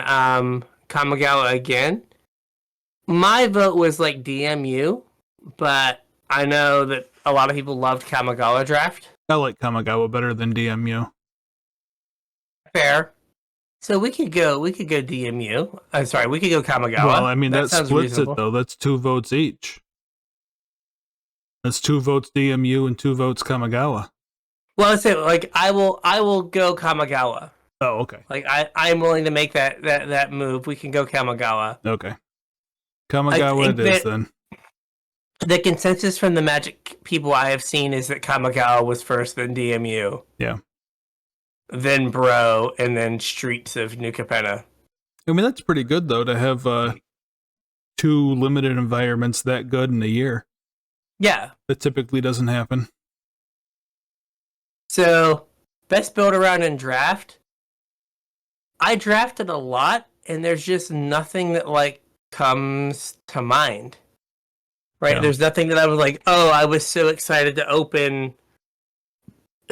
Kamigawa again. My vote was like DMU, but I know that a lot of people loved Kamigawa draft. I like Kamigawa better than DMU. Fair. So we could go DMU. Sorry, we could go Kamigawa. Well, I mean that splits reasonable. it though. That's 2 votes each. That's 2 votes DMU and 2 votes Kamigawa. Well, let's say like I will go Kamigawa. Oh, okay. Like I'm willing to make that move. We can go Kamigawa. Okay. Kamigawa it is then. The consensus from the Magic people I have seen is that Kamigawa was first, then DMU. Yeah. Then Bro, and then Streets of New Capenna. I mean, that's pretty good, though, to have 2 limited environments that good in a year. Yeah. That typically doesn't happen. So, best build around in draft. I drafted a lot, and there's just nothing that, like, comes to mind. Right? Yeah. There's nothing that I was like, oh, I was so excited to open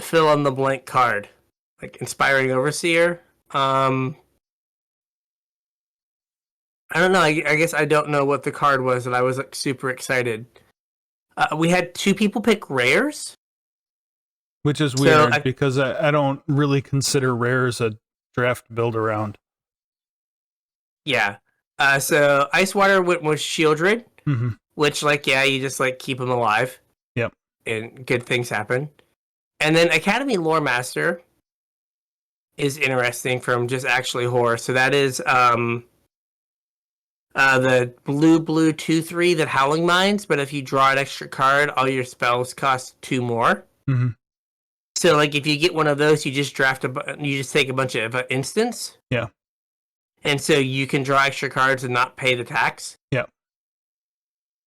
fill in the blank card. Like Inspiring Overseer. I don't know. I guess I don't know what the card was that I was like, super excited. We had 2 people pick rares. Which is So weird because I don't really consider rares a draft build around. Yeah. So Icewater went with Shieldred, Mm-hmm. which, like, yeah, you just, like, keep them alive. Yep. And good things happen. And then Academy Lore Master is interesting from just actually horror. So that is the blue 2/3 that Howling Mines, but if you draw an extra card, all your spells cost 2 more. Mm-hmm. So, like, if you get one of those, you just you just take a bunch of instants. Yeah. And so you can draw extra cards and not pay the tax. Yeah.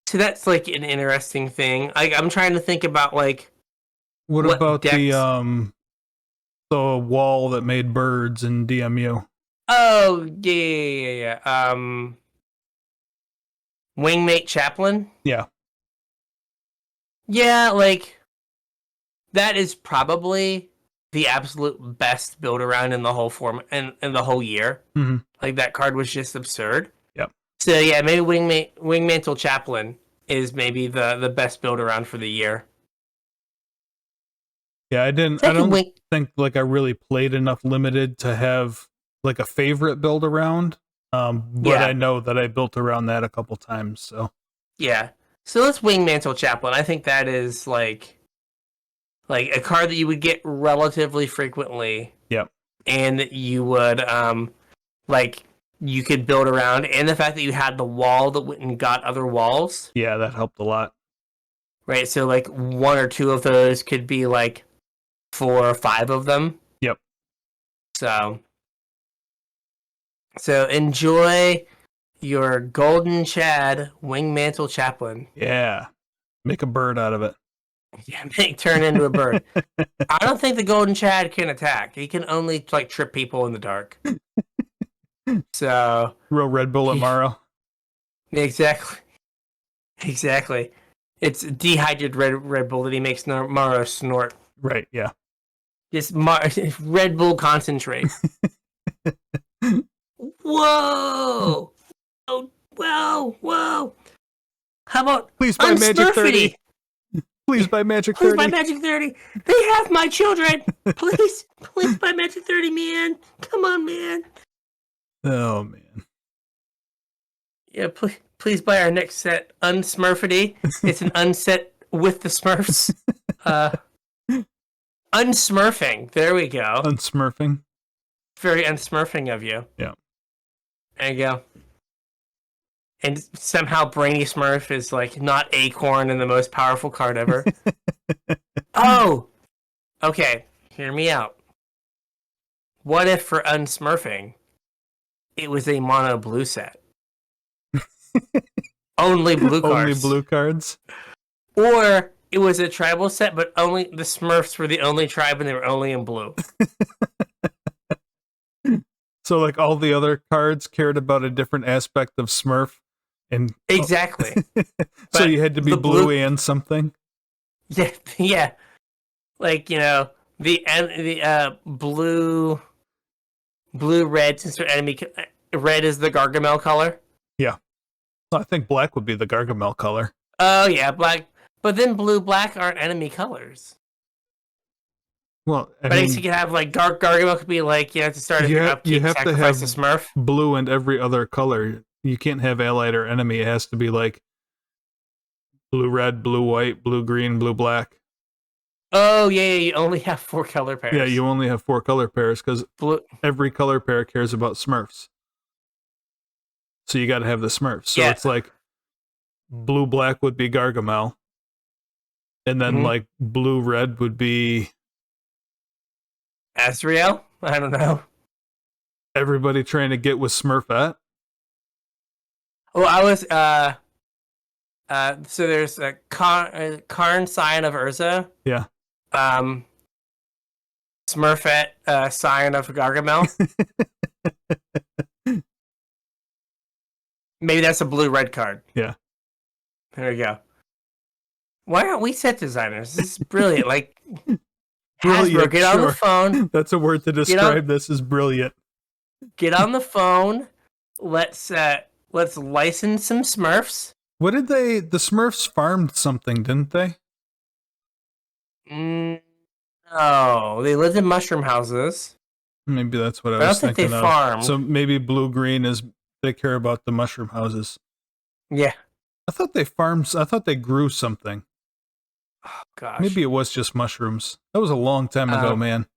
So that's like an interesting thing. I'm trying to think about like what about decks... the wall that made birds in DMU? Oh yeah. Wingmate Chaplain. Yeah. Yeah, like that is probably the absolute best build around in the whole form and in the whole year. Mm-hmm. Like that card was just absurd. Yep. So yeah, maybe Wingmantle Chaplain is maybe the best build around for the year. Yeah, I don't think like I really played enough limited to have like a favorite build around. But I know that I built around that a couple times. So yeah. So let's Wingmantle Chaplain. I think that is like a card that you would get relatively frequently. Yep. And you would like you could build around, and the fact that you had the wall that went and got other walls. Yeah, that helped a lot. Right. So like 1 or 2 of those could be like 4 or 5 of them. Yep. So enjoy your Golden Chad Wingmantle Chaplain. Yeah. Make a bird out of it. Yeah, turn into a bird. I don't think the Golden Chad can attack. He can only like trip people in the dark. So real Red Bull at Morrow. Exactly. It's dehydrated Red Bull that he makes Morrow snort. Right, yeah. Just Red Bull concentrate. Whoa! Oh, whoa! How about please buy Magic 30? Please buy Magic 30. Please buy Magic 30. They have my children. Please buy Magic 30, man. Come on, man. Oh, man. Yeah, please buy our next set, Unsmurfity. It's an unset with the Smurfs. Unsmurfing. There we go. Unsmurfing. Very unsmurfing of you. Yeah. There you go. And somehow Brainy Smurf is like not Acorn and the most powerful card ever. Oh! Okay, hear me out. What if for unsmurfing, it was a mono blue set? Only blue cards. Only blue cards? Or it was a tribal set, but only the Smurfs were the only tribe and they were only in blue. So like all the other cards cared about a different aspect of Smurf. And exactly. So you had to be blue and something? Yeah. Like, you know, the blue red, since their enemy red is the Gargamel color. Yeah. Well, I think black would be the Gargamel color. Oh yeah, black. But then blue black aren't enemy colors. Well, I mean, you could have like Gargamel could be like, you have to start you have to have a Smurf. Blue and every other color. You can't have allied or enemy. It has to be like blue red, blue white, blue green, blue black. Oh yeah, you only have 4 color pairs. Yeah, you only have 4 color pairs because every color pair cares about Smurfs. So you got to have the Smurfs. So it's like blue black would be Gargamel, and then like blue red would be Azrael? I don't know. Everybody trying to get with Smurfette. Well, I was so there's a Karn Scion of Urza. Yeah. Smurfette Scion of Gargamel. Maybe that's a blue-red card. Yeah. There you go. Why aren't we set designers? This is brilliant. Like, Hasbro, get on the phone. That's a word to describe this is brilliant. Get on the phone. Let's let's license some Smurfs. What did they? The Smurfs farmed something, didn't they? No, they lived in mushroom houses. Maybe that's what I don't was think they thinking of. farmed. So maybe blue-green is they care about the mushroom houses. Yeah. I thought they farmed. I thought they grew something. Oh gosh. Maybe it was just mushrooms. That was a long time ago, man.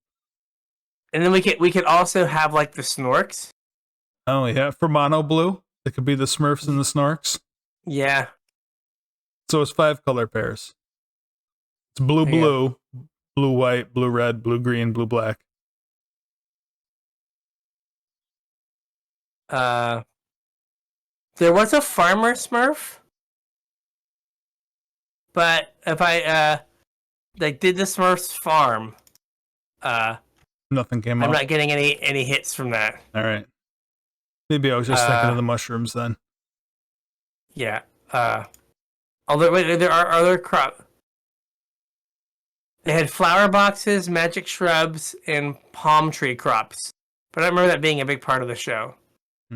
And then we could also have like the Snorks. Oh yeah, for mono blue, it could be the Smurfs and the Snorks. Yeah. So it's 5 color pairs. It's blue, blue, blue, white, blue, red, blue, green, blue, black. There was a farmer Smurf, but if I did the Smurfs farm, nothing came up. I'm not getting any hits from that. All right. Maybe I was just thinking of the mushrooms then. Yeah. Although wait, there are other crop. They had flower boxes, magic shrubs, and palm tree crops. But I remember that being a big part of the show.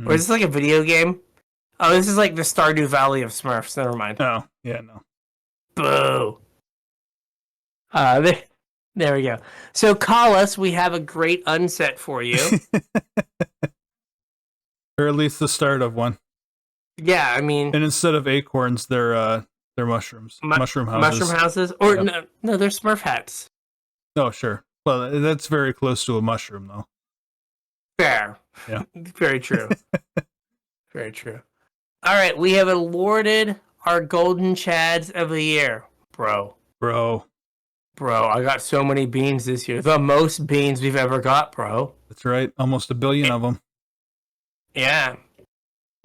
Or is this like a video game? Oh, this is like the Stardew Valley of Smurfs. Never mind. Oh, yeah, no. Boo. There we go. So call us. We have a great unset for you. Or at least the start of one. Yeah, I mean... And instead of acorns, they're mushrooms. Mushroom houses. Mushroom houses? Or no, they're Smurf hats. Oh, sure. Well, that's very close to a mushroom, though. Fair. Yeah. Very true. Very true. All right, we have awarded our Golden Chads of the year. Bro, I got so many beans this year. The most beans we've ever got, bro. That's right. Almost 1 billion of them. Yeah.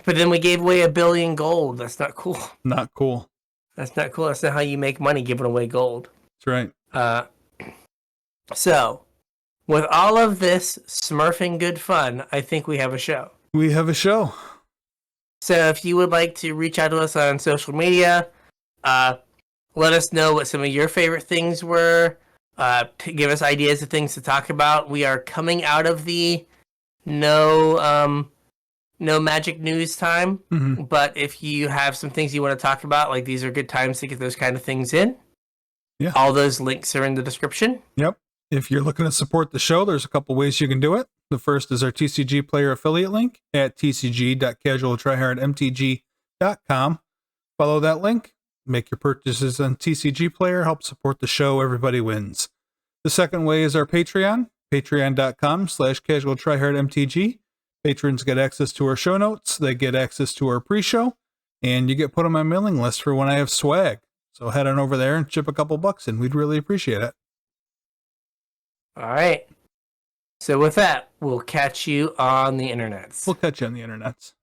But then we gave away 1 billion gold. That's not cool. Not cool. That's not cool. That's not how you make money, giving away gold. That's right. So, with all of this smurfing good fun, I think we have a show. We have a show. So if you would like to reach out to us on social media, let us know what some of your favorite things were. Give us ideas of things to talk about. We are coming out of the no magic news time. Mm-hmm. But if you have some things you want to talk about, like these are good times to get those kind of things in. Yeah. All those links are in the description. Yep. If you're looking to support the show, there's a couple ways you can do it. The first is our TCG player affiliate link at tcg.casualtryhardmtg.com. Follow that link. Make your purchases on TCG player. Help support the show. Everybody wins. The second way is our Patreon. Patreon.com/casualtryhardmtg. Patrons get access to our show notes. They get access to our pre-show. And you get put on my mailing list for when I have swag. So head on over there and chip a couple bucks in. We'd really appreciate it. All right. So with that, we'll catch you on the internets. We'll catch you on the internets.